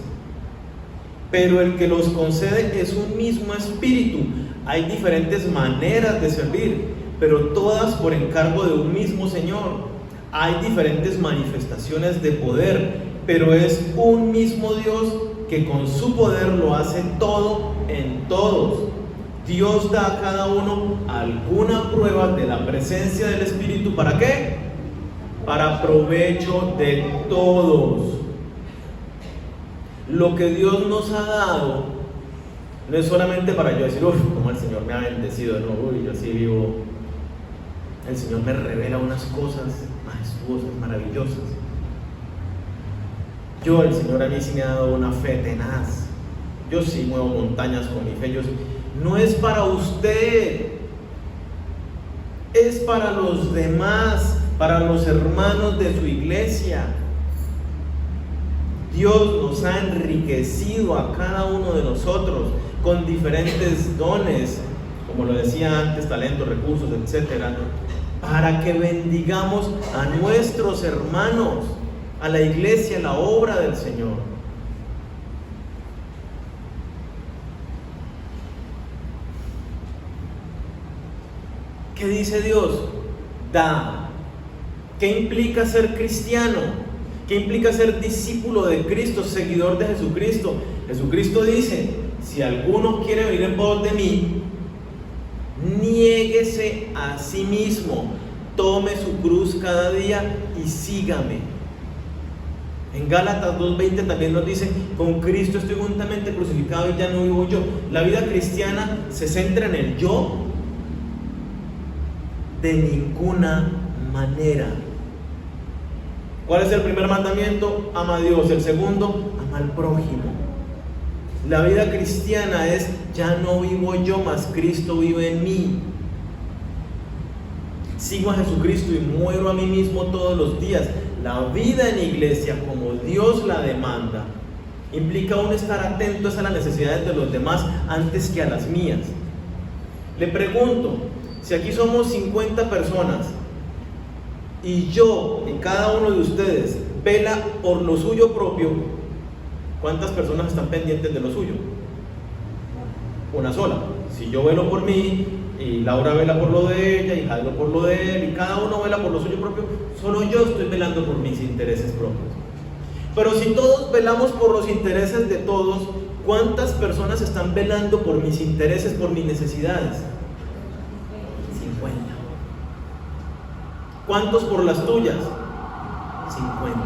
pero el que los concede es un mismo espíritu. Hay diferentes maneras de servir, pero todas por encargo de un mismo Señor. Hay diferentes manifestaciones de poder, pero es un mismo Dios que con su poder lo hace todo en todos. Dios da a cada uno alguna prueba de la presencia del Espíritu. ¿Para qué? Para provecho de todos. Lo que Dios nos ha dado no es solamente para yo decir, uff, como el Señor me ha bendecido, no, uy, yo sí vivo. El Señor me revela unas cosas majestuosas, maravillosas. El Señor a mí sí me ha dado una fe tenaz. Yo sí muevo montañas con mi fe. No es para usted, es para los demás, para los hermanos de su iglesia. Dios nos ha enriquecido a cada uno de nosotros con diferentes dones, como lo decía antes, talentos, recursos, etcétera, para que bendigamos a nuestros hermanos, a la iglesia, a la obra del Señor. ¿Qué dice Dios? Da ¿Qué implica ser cristiano? ¿Qué implica ser discípulo de Cristo, seguidor de Jesucristo? Jesucristo dice, si alguno quiere venir en pos de mí, niéguese a sí mismo, tome su cruz cada día y sígame. En Gálatas 2:20 también nos dice, con Cristo estoy juntamente crucificado y ya no vivo yo. La vida cristiana se centra en el yo de ninguna manera. ¿Cuál es el primer mandamiento? Ama a Dios. El segundo, ama al prójimo. La vida cristiana es, ya no vivo yo, mas Cristo vive en mí. Sigo a Jesucristo y muero a mí mismo todos los días. La vida en iglesia, como Dios la demanda, implica aún estar atentos a las necesidades de los demás antes que a las mías. Le pregunto, si aquí somos 50 personas y yo y cada uno de ustedes vela por lo suyo propio, ¿cuántas personas están pendientes de lo suyo? Una sola. Si yo velo por mí y Laura vela por lo de ella y Jairo por lo de él y cada uno vela por lo suyo propio, solo yo estoy velando por mis intereses propios. Pero si todos velamos por los intereses de todos, ¿cuántas personas están velando por mis intereses, por mis necesidades? 50. ¿Cuántos por las tuyas? 50.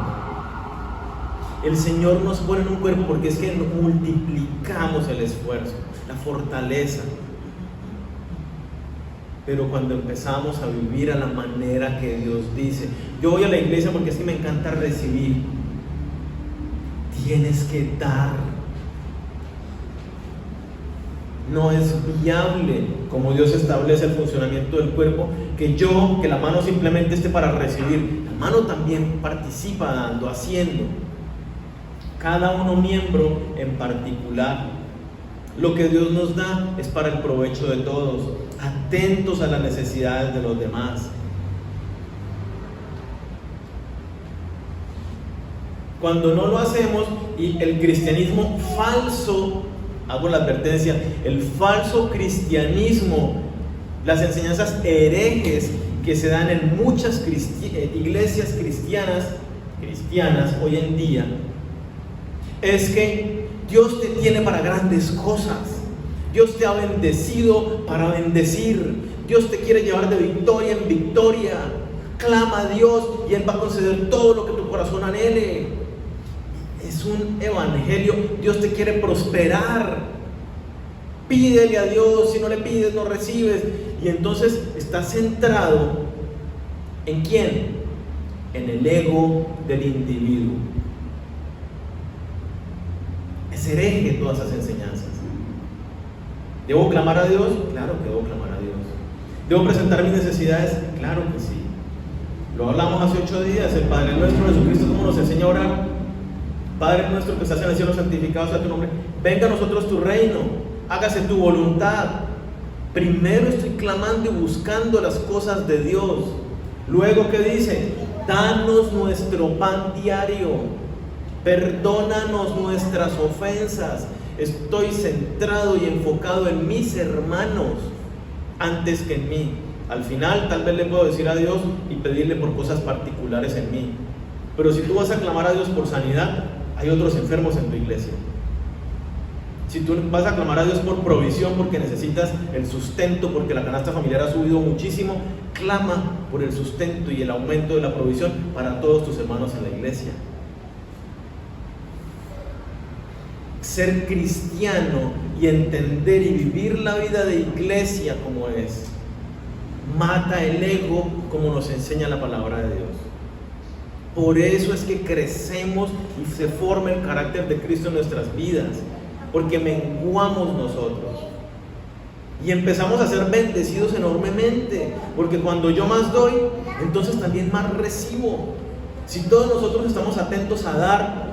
El Señor nos pone en un cuerpo porque es que multiplicamos el esfuerzo, la fortaleza. Pero cuando empezamos a vivir a la manera que Dios dice, yo voy a la iglesia porque es que me encanta recibir, tienes que dar. No es viable, como Dios establece el funcionamiento del cuerpo, que la mano simplemente esté para recibir. La mano también participa dando, haciendo. Cada uno miembro en particular. Lo que Dios nos da es para el provecho de todos, atentos a las necesidades de los demás. Cuando no lo hacemos, y el cristianismo falso, hago la advertencia, el falso cristianismo, las enseñanzas herejes que se dan en muchas iglesias cristianas hoy en día, es que Dios te tiene para grandes cosas. Dios te ha bendecido para bendecir. Dios te quiere llevar de victoria en victoria. Clama a Dios y Él va a conceder todo lo que tu corazón anhele. Es un evangelio. Dios te quiere prosperar. Pídele a Dios. Si no le pides, no recibes. Y entonces estás centrado ¿en quién? En el ego del individuo. Es hereje todas esas enseñanzas. ¿Debo clamar a Dios? Claro que debo clamar a Dios. ¿Debo presentar mis necesidades? Claro que sí. Lo hablamos hace 8 días. El Padre nuestro Jesucristo, ¿cómo nos enseña a orar? Padre nuestro que estás en el cielo, santificado sea tu nombre. Venga a nosotros tu reino. Hágase tu voluntad. Primero estoy clamando y buscando las cosas de Dios. Luego, ¿qué dice? Danos nuestro pan diario. Perdónanos nuestras ofensas. Estoy centrado y enfocado en mis hermanos antes que en mí. Al final tal vez le puedo decir a Dios y pedirle por cosas particulares en mí. Pero si tú vas a clamar a Dios por sanidad, hay otros enfermos en tu iglesia. Si tú vas a clamar a Dios por provisión porque necesitas el sustento, porque la canasta familiar ha subido muchísimo, clama por el sustento y el aumento de la provisión para todos tus hermanos en la iglesia. Ser cristiano y entender y vivir la vida de iglesia como es, mata el ego como nos enseña la palabra de Dios. Por eso es que crecemos y se forma el carácter de Cristo en nuestras vidas, porque menguamos nosotros y empezamos a ser bendecidos enormemente, porque cuando yo más doy, entonces también más recibo. Si todos nosotros estamos atentos a dar,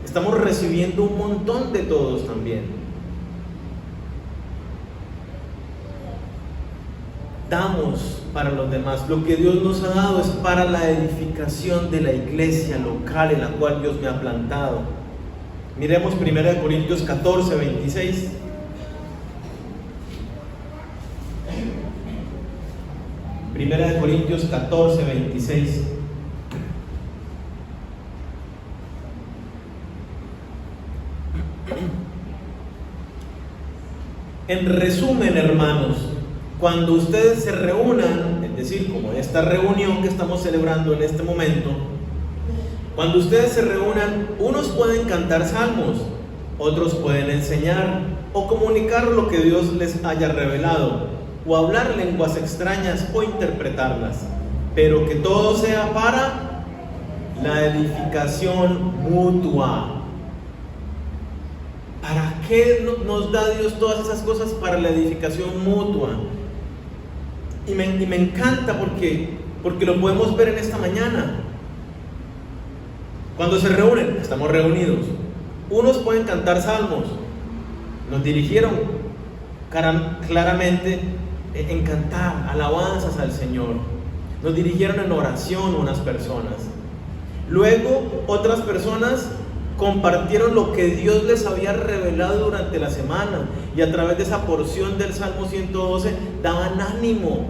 estamos recibiendo un montón de todos también. Damos para los demás. Lo que Dios nos ha dado es para la edificación de la iglesia local en la cual Dios me ha plantado. Miremos 1 Corintios 14, 26. Primera de Corintios 14, 26. En resumen, hermanos, cuando ustedes se reúnan, es decir, como esta reunión que estamos celebrando en este momento, cuando ustedes se reúnan, unos pueden cantar salmos, otros pueden enseñar o comunicar lo que Dios les haya revelado, o hablar lenguas extrañas o interpretarlas, pero que todo sea para la edificación mutua. ¿Para qué nos da Dios todas esas cosas? Para la edificación mutua. Y me encanta porque lo podemos ver en esta mañana. Cuando se reúnen, estamos reunidos. Unos pueden cantar salmos. Nos dirigieron claramente en cantar alabanzas al Señor. Nos dirigieron en oración unas personas. Luego otras personas compartieron lo que Dios les había revelado durante la semana, y a través de esa porción del Salmo 112 daban ánimo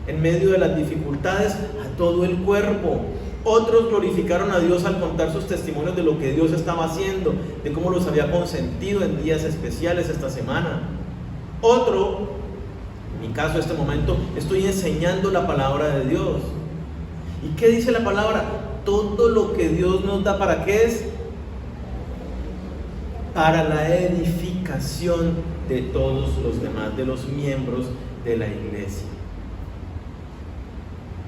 en medio de las dificultades a todo el cuerpo. Otros glorificaron a Dios al contar sus testimonios de lo que Dios estaba haciendo, de cómo los había consentido en días especiales esta semana. Otro, en mi caso, en este momento, estoy enseñando la palabra de Dios. ¿Y qué dice la palabra? Todo lo que Dios nos da, ¿para qué es? Para la edificación de todos los demás, de los miembros de la iglesia.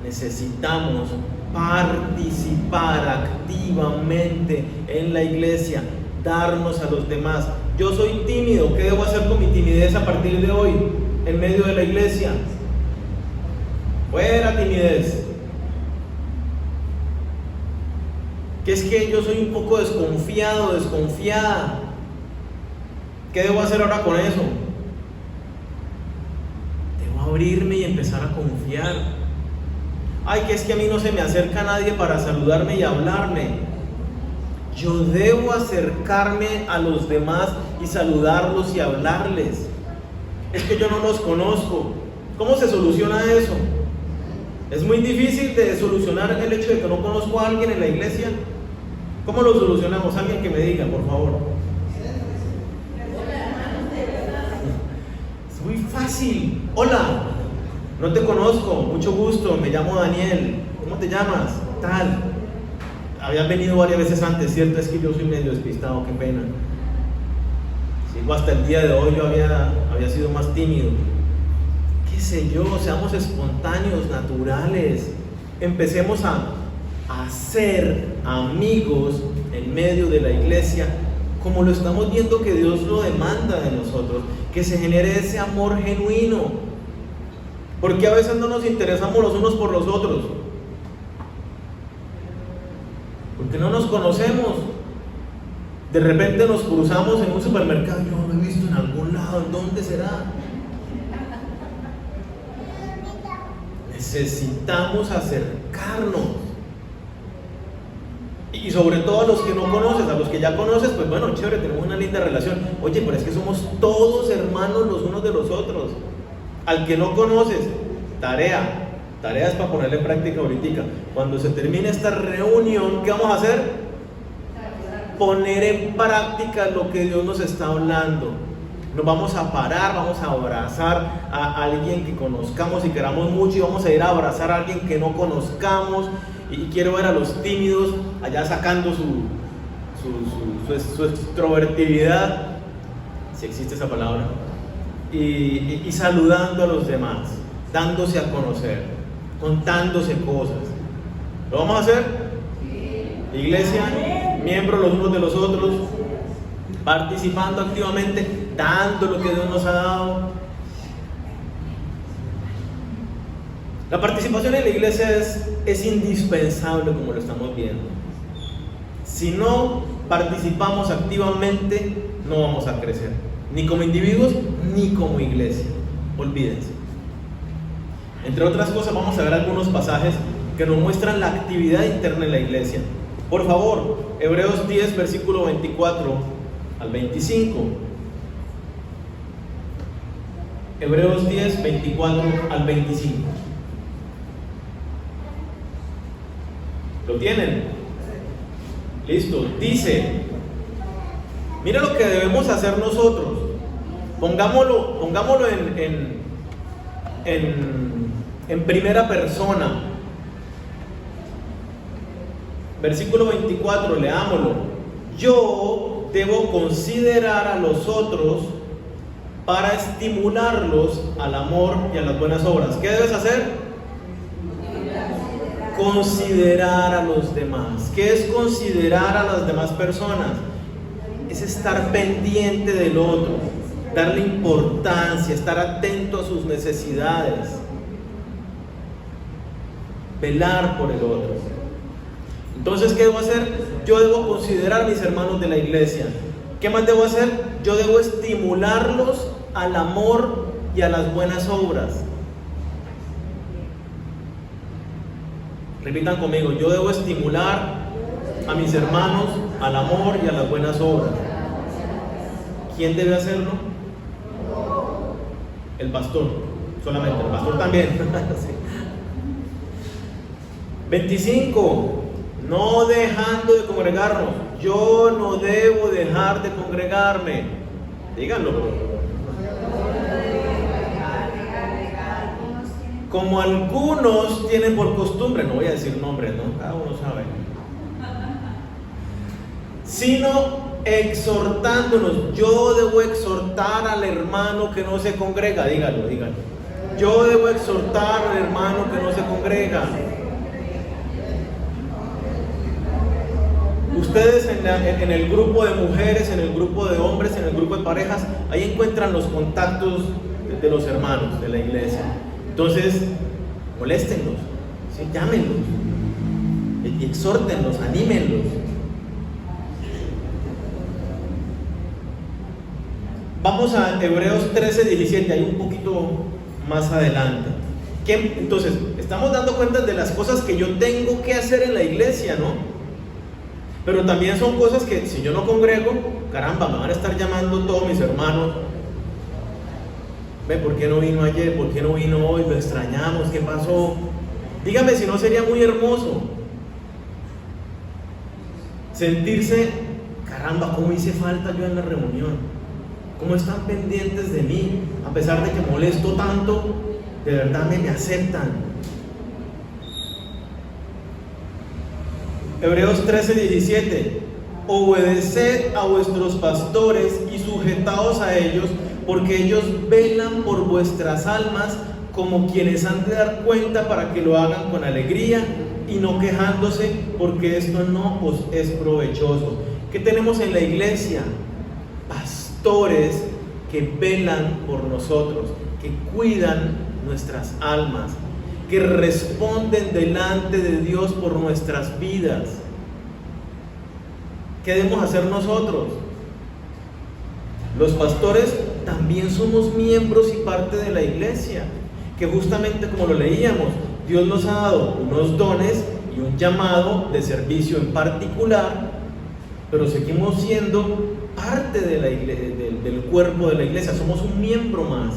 Necesitamos participar activamente en la iglesia, darnos a los demás. Yo soy tímido, ¿qué debo hacer con mi timidez a partir de hoy en medio de la iglesia? Fuera timidez. Que es que yo soy un poco desconfiado, desconfiada. ¿Qué debo hacer ahora con eso? Debo abrirme y empezar a confiar. Ay, que es que a mí no se me acerca nadie para saludarme y hablarme. Yo debo acercarme a los demás y saludarlos y hablarles. Es que yo no los conozco. ¿Cómo se soluciona eso? Es muy difícil de solucionar el hecho de que no conozco a alguien en la iglesia. ¿Cómo lo solucionamos? Alguien que me diga, por favor. Es muy fácil. Hola, no te conozco, mucho gusto, me llamo Daniel. ¿Cómo te llamas? Tal. Habías venido varias veces antes, ¿cierto? Es que yo soy medio despistado, qué pena. Sigo hasta el día de hoy, yo había sido más tímido. Qué sé yo, seamos espontáneos, naturales. Empecemos a ser amigos en medio de la iglesia, como lo estamos viendo que Dios lo demanda de nosotros, que se genere ese amor genuino, porque a veces no nos interesamos los unos por los otros, porque no nos conocemos. De repente nos cruzamos en un supermercado, yo lo he visto en algún lado, ¿en dónde será? Necesitamos acercarnos. Y sobre todo a los que no conoces, a los que ya conoces, pues bueno, chévere, tenemos una linda relación. Oye, pero es que somos todos hermanos los unos de los otros. Al que no conoces, tareas para ponerle en práctica ahorita. Cuando se termine esta reunión, ¿qué vamos a hacer? Poner en práctica lo que Dios nos está hablando. Nos vamos a parar, vamos a abrazar a alguien que conozcamos y queramos mucho, y vamos a ir a abrazar a alguien que no conozcamos. Y quiero ver a los tímidos allá sacando su extrovertibilidad, si existe esa palabra, y saludando a los demás, dándose a conocer, contándose cosas. ¿Lo vamos a hacer? Sí. Iglesia, miembros los unos de los otros, participando activamente, dando lo que Dios nos ha dado. La participación en la iglesia es indispensable, como lo estamos viendo. Si no participamos activamente, no vamos a crecer, ni como individuos, ni como iglesia. Olvídense. Entre otras cosas, vamos a ver algunos pasajes que nos muestran la actividad interna en la iglesia. Por favor, Hebreos 10, versículo 24 al 25. Hebreos 10, 24 al 25. ¿Lo tienen? Listo. Dice, mira lo que debemos hacer nosotros. Pongámoslo en primera persona. Versículo 24, leámoslo. Yo debo considerar a los otros para estimularlos al amor y a las buenas obras. ¿Qué debes hacer? Considerar a los demás. ¿Qué es considerar a las demás personas? Es estar pendiente del otro, darle importancia, estar atento a sus necesidades, velar por el otro. Entonces, ¿qué debo hacer? Yo debo considerar a mis hermanos de la iglesia. ¿Qué más debo hacer? Yo debo estimularlos al amor y a las buenas obras. Repitan conmigo, yo debo estimular a mis hermanos al amor y a las buenas obras. ¿Quién debe hacerlo? El pastor, solamente, el pastor también. Sí. 25. No dejando de congregarnos. Yo no debo dejar de congregarme. Díganlo. Como algunos tienen por costumbre, no voy a decir nombres, ¿no? Cada uno sabe. Sino exhortándonos. Yo debo exhortar al hermano que no se congrega. Díganlo. Yo debo exhortar al hermano que no se congrega. Ustedes en el grupo de mujeres, en el grupo de hombres, en el grupo de parejas, ahí encuentran los contactos de los hermanos de la iglesia. Entonces, moléstenlos, ¿sí? Llámenlos, y exhórtenlos, anímenlos. Vamos a Hebreos 13:17, ahí un poquito más adelante. Entonces, estamos dando cuenta de las cosas que yo tengo que hacer en la iglesia, ¿no? Pero también son cosas que si yo no congrego, caramba, me van a estar llamando todos mis hermanos. Ve, ¿por qué no vino ayer? ¿Por qué no vino hoy? Lo extrañamos, ¿qué pasó? Dígame si no sería muy hermoso sentirse, caramba, ¿cómo hice falta yo en la reunión? ¿Cómo están pendientes de mí? A pesar de que molesto tanto, de verdad me aceptan. Hebreos 13:17. Obedeced a vuestros pastores y sujetaos a ellos, porque ellos velan por vuestras almas como quienes han de dar cuenta, para que lo hagan con alegría y no quejándose, porque esto no os es provechoso. ¿Qué tenemos en la iglesia? Pastores que velan por nosotros, que cuidan nuestras almas, que responden delante de Dios por nuestras vidas. ¿Qué debemos hacer nosotros? Los pastores también somos miembros y parte de la iglesia, que justamente como lo leíamos, Dios nos ha dado unos dones y un llamado de servicio en particular, pero seguimos siendo parte de la iglesia, del cuerpo de la iglesia, somos un miembro más.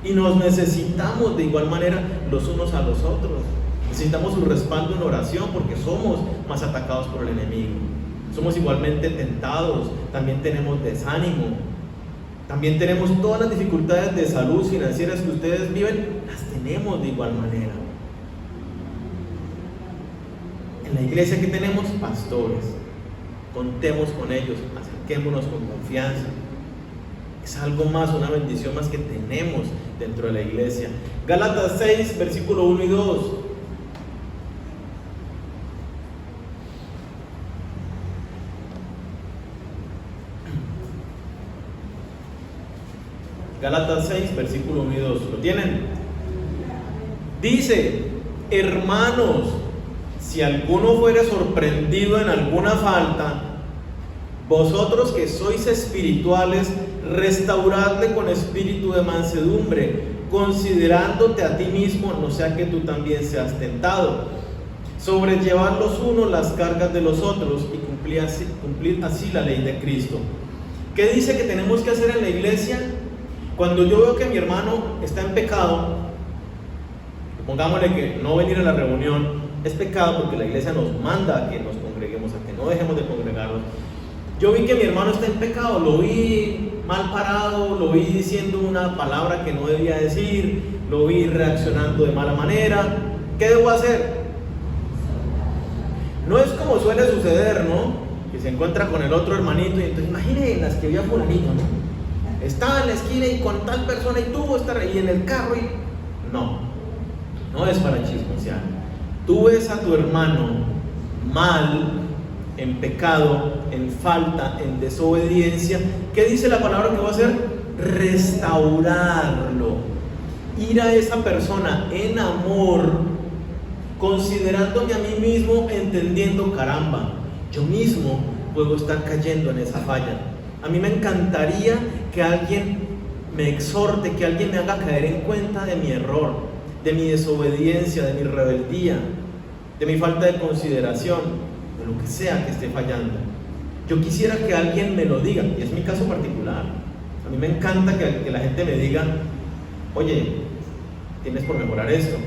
Y nos necesitamos de igual manera los unos a los otros. Necesitamos su respaldo en oración, porque somos más atacados por el enemigo. Somos igualmente tentados, también tenemos desánimo, también tenemos todas las dificultades de salud financieras que ustedes viven, las tenemos de igual manera. En la iglesia que tenemos pastores, contemos con ellos, acerquémonos con confianza. Es algo más, una bendición más que tenemos dentro de la iglesia. Gálatas 6, versículo 1 y 2. Gálatas 6, versículo 1 y 2. ¿Lo tienen? Dice: hermanos, si alguno fuere sorprendido en alguna falta, vosotros que sois espirituales, restauradle con espíritu de mansedumbre, considerándote a ti mismo, no sea que tú también seas tentado. Sobrellevad los unos las cargas de los otros y cumplid así la ley de Cristo. ¿Qué dice que tenemos que hacer en la iglesia? Cuando yo veo que mi hermano está en pecado, pongámosle que no venir a la reunión, Es pecado porque la iglesia nos manda a que nos congreguemos, a que no dejemos de congregarnos. Yo vi que mi hermano está en pecado, lo vi mal parado, lo vi diciendo una palabra que no debía decir, lo vi reaccionando de mala manera. ¿Qué debo hacer? No es como suele suceder, ¿no? Que se encuentra con el otro hermanito y entonces imagínense las que vio a fulanito, ¿no? Estaba en la esquina y con tal persona y tuvo estar ahí en el carro y... No es para chismosear. Tú ves a tu hermano mal, en pecado, en falta, en desobediencia. ¿Qué dice la palabra que va a hacer? Restaurarlo. Ir a esa persona en amor, considerándome a mí mismo, entendiendo, caramba, yo mismo puedo estar cayendo en esa falla. A mí me encantaría que alguien me exhorte, que alguien me haga caer en cuenta de mi error, de mi desobediencia, de mi rebeldía, de mi falta de consideración, de lo que sea que esté fallando. Yo quisiera que alguien me lo diga, y es mi caso particular. A mí me encanta que la gente me diga, oye, tienes por mejorar esto.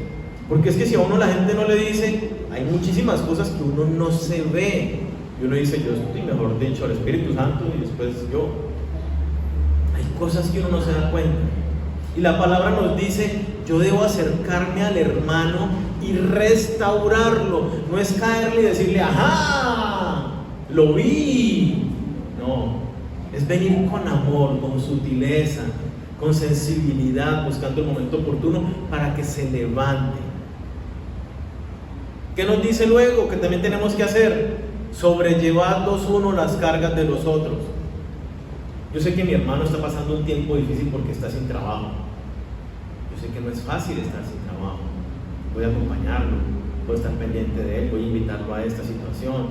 Porque es que si a uno la gente no le dice, hay muchísimas cosas que uno no se ve. Y uno dice, yo estoy, mejor dicho, al Espíritu Santo, y después yo. Hay cosas que uno no se da cuenta. Y la palabra nos dice, yo debo acercarme al hermano y restaurarlo. No es caerle y decirle, ajá, lo vi. No, es venir con amor, con sutileza, con sensibilidad, buscando el momento oportuno para que se levante. ¿Qué nos dice luego? Que también tenemos que hacer, sobrellevar los unos las cargas de los otros. Yo sé que mi hermano está pasando un tiempo difícil porque está sin trabajo. Yo sé que no es fácil estar sin trabajo. Voy a acompañarlo, voy a estar pendiente de él, voy a invitarlo a esta situación.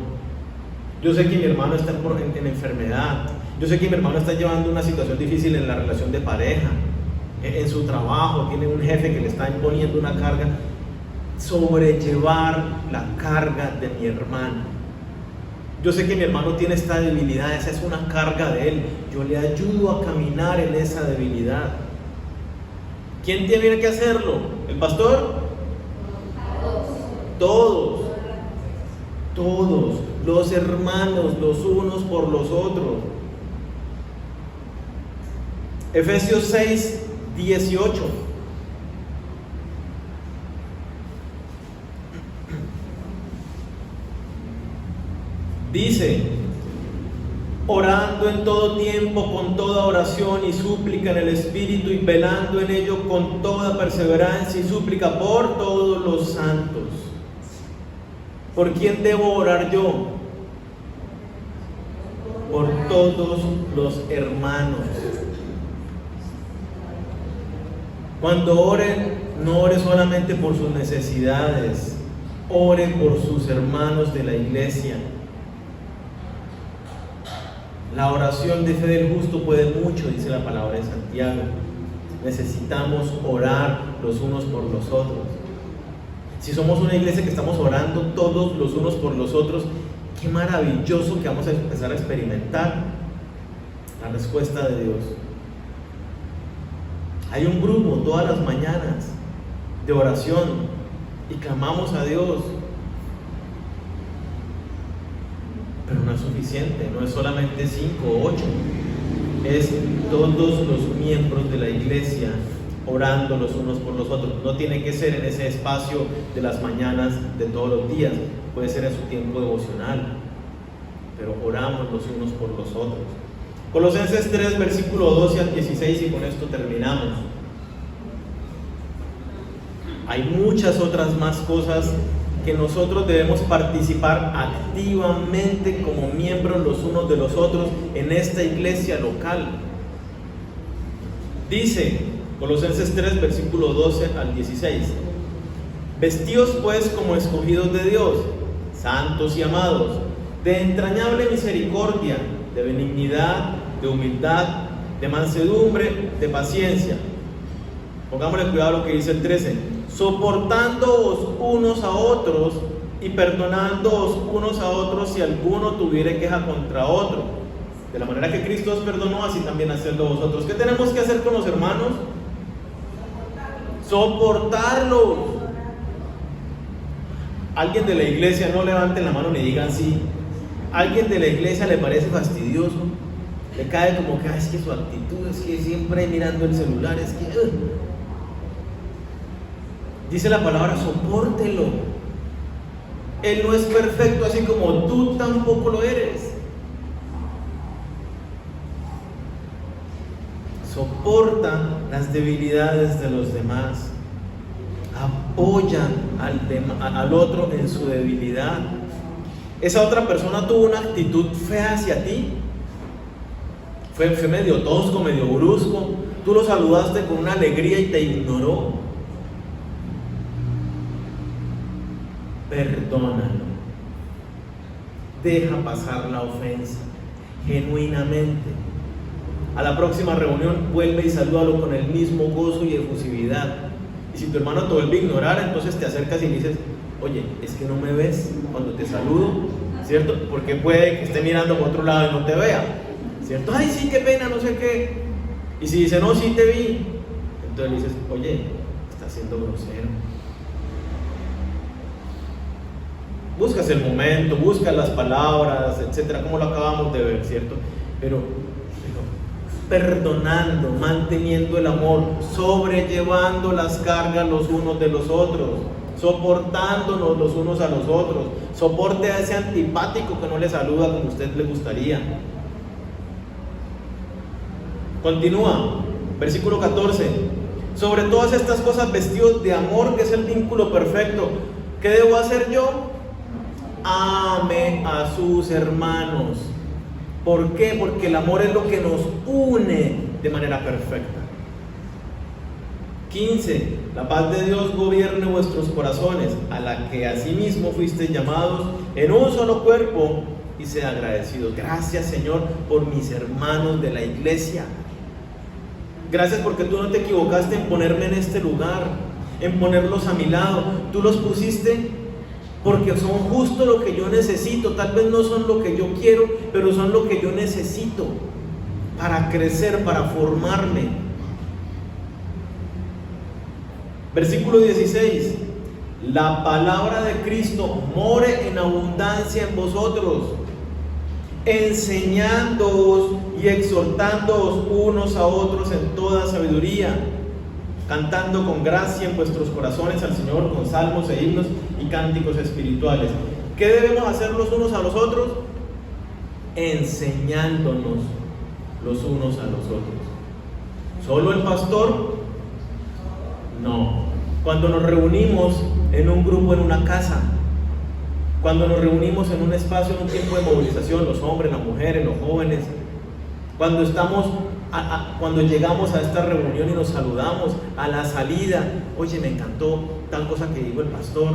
Yo sé que mi hermano está en enfermedad. Yo sé que mi hermano está llevando una situación difícil en la relación de pareja, en su trabajo, tiene un jefe que le está imponiendo una carga. Sobrellevar la carga de mi hermano. Yo sé que mi hermano tiene esta debilidad, esa es una carga de él. Yo le ayudo a caminar en esa debilidad. ¿Quién tiene que hacerlo? ¿El pastor? Todos. Todos. Los hermanos, los unos por los otros. Efesios 6, 18. Dice, orando en todo tiempo, con toda oración y súplica en el Espíritu, y velando en ello con toda perseverancia y súplica por todos los santos. ¿Por quién debo orar yo? Por todos los hermanos. Cuando oren, no ore solamente por sus necesidades, ore por sus hermanos de la iglesia. La oración de fe del justo puede mucho, dice la palabra de Santiago. Necesitamos orar los unos por los otros. Si somos una iglesia que estamos orando todos los unos por los otros, qué maravilloso que vamos a empezar a experimentar la respuesta de Dios. Hay un grupo todas las mañanas de oración y clamamos a Dios. Pero no es suficiente, no es solamente 5 o 8, es todos los miembros de la iglesia orando los unos por los otros. No tiene que ser en ese espacio de las mañanas de todos los días, puede ser en su tiempo devocional, pero oramos los unos por los otros. Colosenses 3, versículo 12 al 16, y con esto terminamos. Hay muchas otras más cosas que nosotros debemos participar activamente como miembros los unos de los otros en esta iglesia local. Dice Colosenses 3, versículo 12 al 16: vestíos pues como escogidos de Dios, santos y amados, de entrañable misericordia, de benignidad, de humildad, de mansedumbre, de paciencia. Pongámosle cuidado a lo que dice el 13: soportándoos unos a otros y perdonándoos unos a otros si alguno tuviere queja contra otro. De la manera que Cristo os perdonó, así también hacedlo vosotros. ¿Qué tenemos que hacer con los hermanos? Soportarlos. Alguien de la iglesia, no levanten la mano ni digan sí. Alguien de la iglesia le parece fastidioso, le cae como que es que su actitud es que siempre mirando el celular, es que dice la palabra, sopórtelo. Él no es perfecto, así como tú tampoco lo eres. Soporta las debilidades de los demás. Apoya al otro en su debilidad. Esa otra persona tuvo una actitud fea hacia ti. Fue medio tosco, medio brusco. Tú lo saludaste con una alegría y te ignoró. Perdónalo. Deja pasar la ofensa genuinamente. A la próxima reunión vuelve y salúdalo con el mismo gozo y efusividad. Y si tu hermano te vuelve a ignorar, entonces te acercas y le dices, oye, es que no me ves cuando te saludo, ¿cierto? Porque puede que esté mirando por otro lado y no te vea, ¿cierto? Ay, sí, qué pena, no sé qué. Y si dice, no, sí te vi, entonces le dices, oye, estás siendo grosero. Buscas el momento, buscas las palabras, etcétera, como lo acabamos de ver, ¿cierto? Pero perdonando, manteniendo el amor, sobrellevando las cargas los unos de los otros, soportándonos los unos a los otros. Soporte a ese antipático que no le saluda como a usted le gustaría. Continúa, versículo 14. Sobre todas estas cosas vestidos de amor, que es el vínculo perfecto. ¿Qué debo hacer yo? Ame a sus hermanos. ¿Por qué? Porque el amor es lo que nos une de manera perfecta. 15. La paz de Dios gobierne vuestros corazones, a la que asimismo fuisteis llamados en un solo cuerpo, y sea agradecidos. Gracias, Señor, por mis hermanos de la iglesia. Gracias porque tú no te equivocaste en ponerme en este lugar, en ponerlos a mi lado. Tú los pusiste porque son justo lo que yo necesito. Tal vez no son lo que yo quiero, pero son lo que yo necesito para crecer, para formarme. Versículo 16. La palabra de Cristo more en abundancia en vosotros, enseñándoos y exhortándoos unos a otros en toda sabiduría, cantando con gracia en vuestros corazones al Señor con salmos e himnos y cánticos espirituales. ¿Qué debemos hacer los unos a los otros? Enseñándonos los unos a los otros. ¿Solo el pastor? No. Cuando nos reunimos en un grupo, en una casa, cuando nos reunimos en un espacio, en un tiempo de movilización, los hombres, las mujeres, los jóvenes, cuando llegamos a esta reunión y nos saludamos a la salida, oye, me encantó tal cosa que dijo el pastor,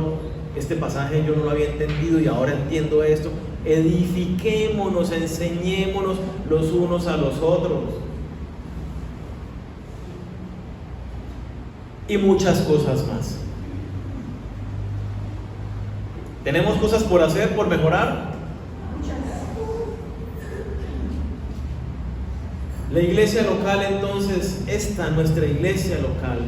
este pasaje yo no lo había entendido y ahora entiendo esto. Edifiquémonos, enseñémonos los unos a los otros. Y muchas cosas más. ¿Tenemos cosas por hacer, por mejorar? La iglesia local, entonces, nuestra iglesia local,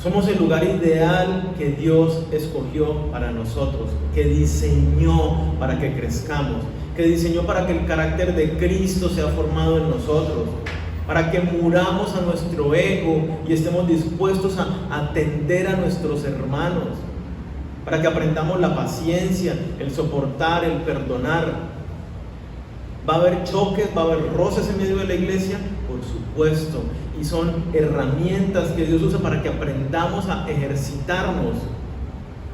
somos el lugar ideal que Dios escogió para nosotros, que diseñó para que crezcamos, que diseñó para que el carácter de Cristo sea formado en nosotros, para que muramos a nuestro ego y estemos dispuestos a atender a nuestros hermanos, para que aprendamos la paciencia, el soportar, el perdonar. ¿Va a haber choques, va a haber roces en medio de la iglesia? Por supuesto, y son herramientas que Dios usa para que aprendamos a ejercitarnos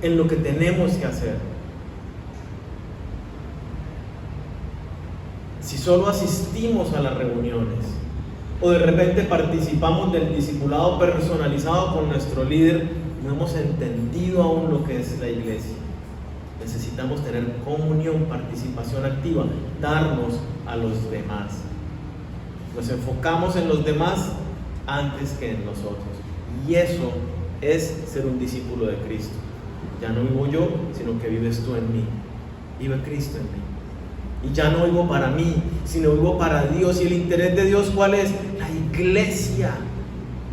en lo que tenemos que hacer. Si solo asistimos a las reuniones o de repente participamos del discipulado personalizado con nuestro líder, no hemos entendido aún lo que es la iglesia. Necesitamos tener comunión, participación activa, darnos a los demás. Nos enfocamos en los demás antes que en nosotros. Y eso es ser un discípulo de Cristo. Ya no vivo yo, sino que vives tú en mí. Vive Cristo en mí. Y ya no vivo para mí, sino vivo para Dios. ¿Y el interés de Dios cuál es? La iglesia,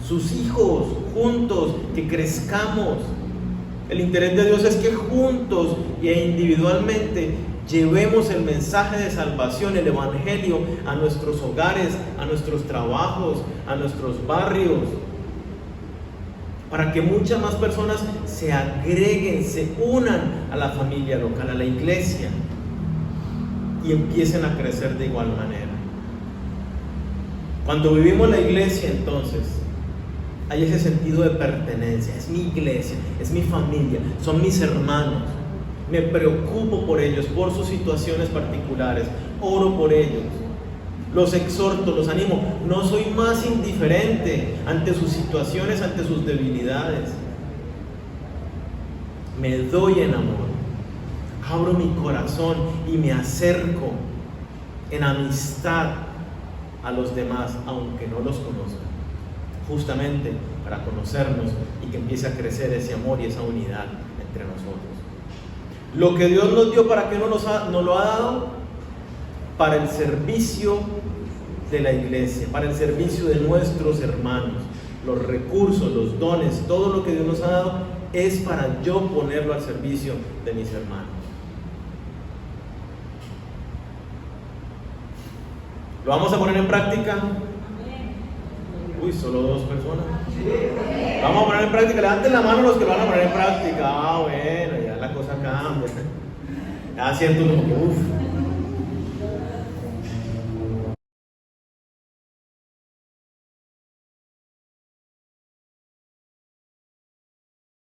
sus hijos, juntos, que crezcamos. El interés de Dios es que juntos e individualmente llevemos el mensaje de salvación, el evangelio, a nuestros hogares, a nuestros trabajos, a nuestros barrios, para que muchas más personas se agreguen, se unan a la familia local, a la iglesia, y empiecen a crecer de igual manera. Cuando vivimos la iglesia, entonces hay ese sentido de pertenencia. Es mi iglesia, es mi familia, son mis hermanos. Me preocupo por ellos, por sus situaciones particulares, oro por ellos, los exhorto, los animo. No soy más indiferente ante sus situaciones, ante sus debilidades. Me doy en amor, abro mi corazón y me acerco en amistad a los demás, aunque no los conozca, justamente para conocernos y que empiece a crecer ese amor y esa unidad entre nosotros. Lo que Dios nos dio, ¿para qué nos lo ha dado? Para el servicio de la iglesia, para el servicio de nuestros hermanos. Los recursos, los dones, todo lo que Dios nos ha dado es para yo ponerlo al servicio de mis hermanos. ¿Lo vamos a poner en práctica? Uy, solo 2 personas. Vamos a poner en práctica. Levanten la mano los que lo van a poner en práctica. Ah, bueno, ya la cosa cambia. Ya siento como que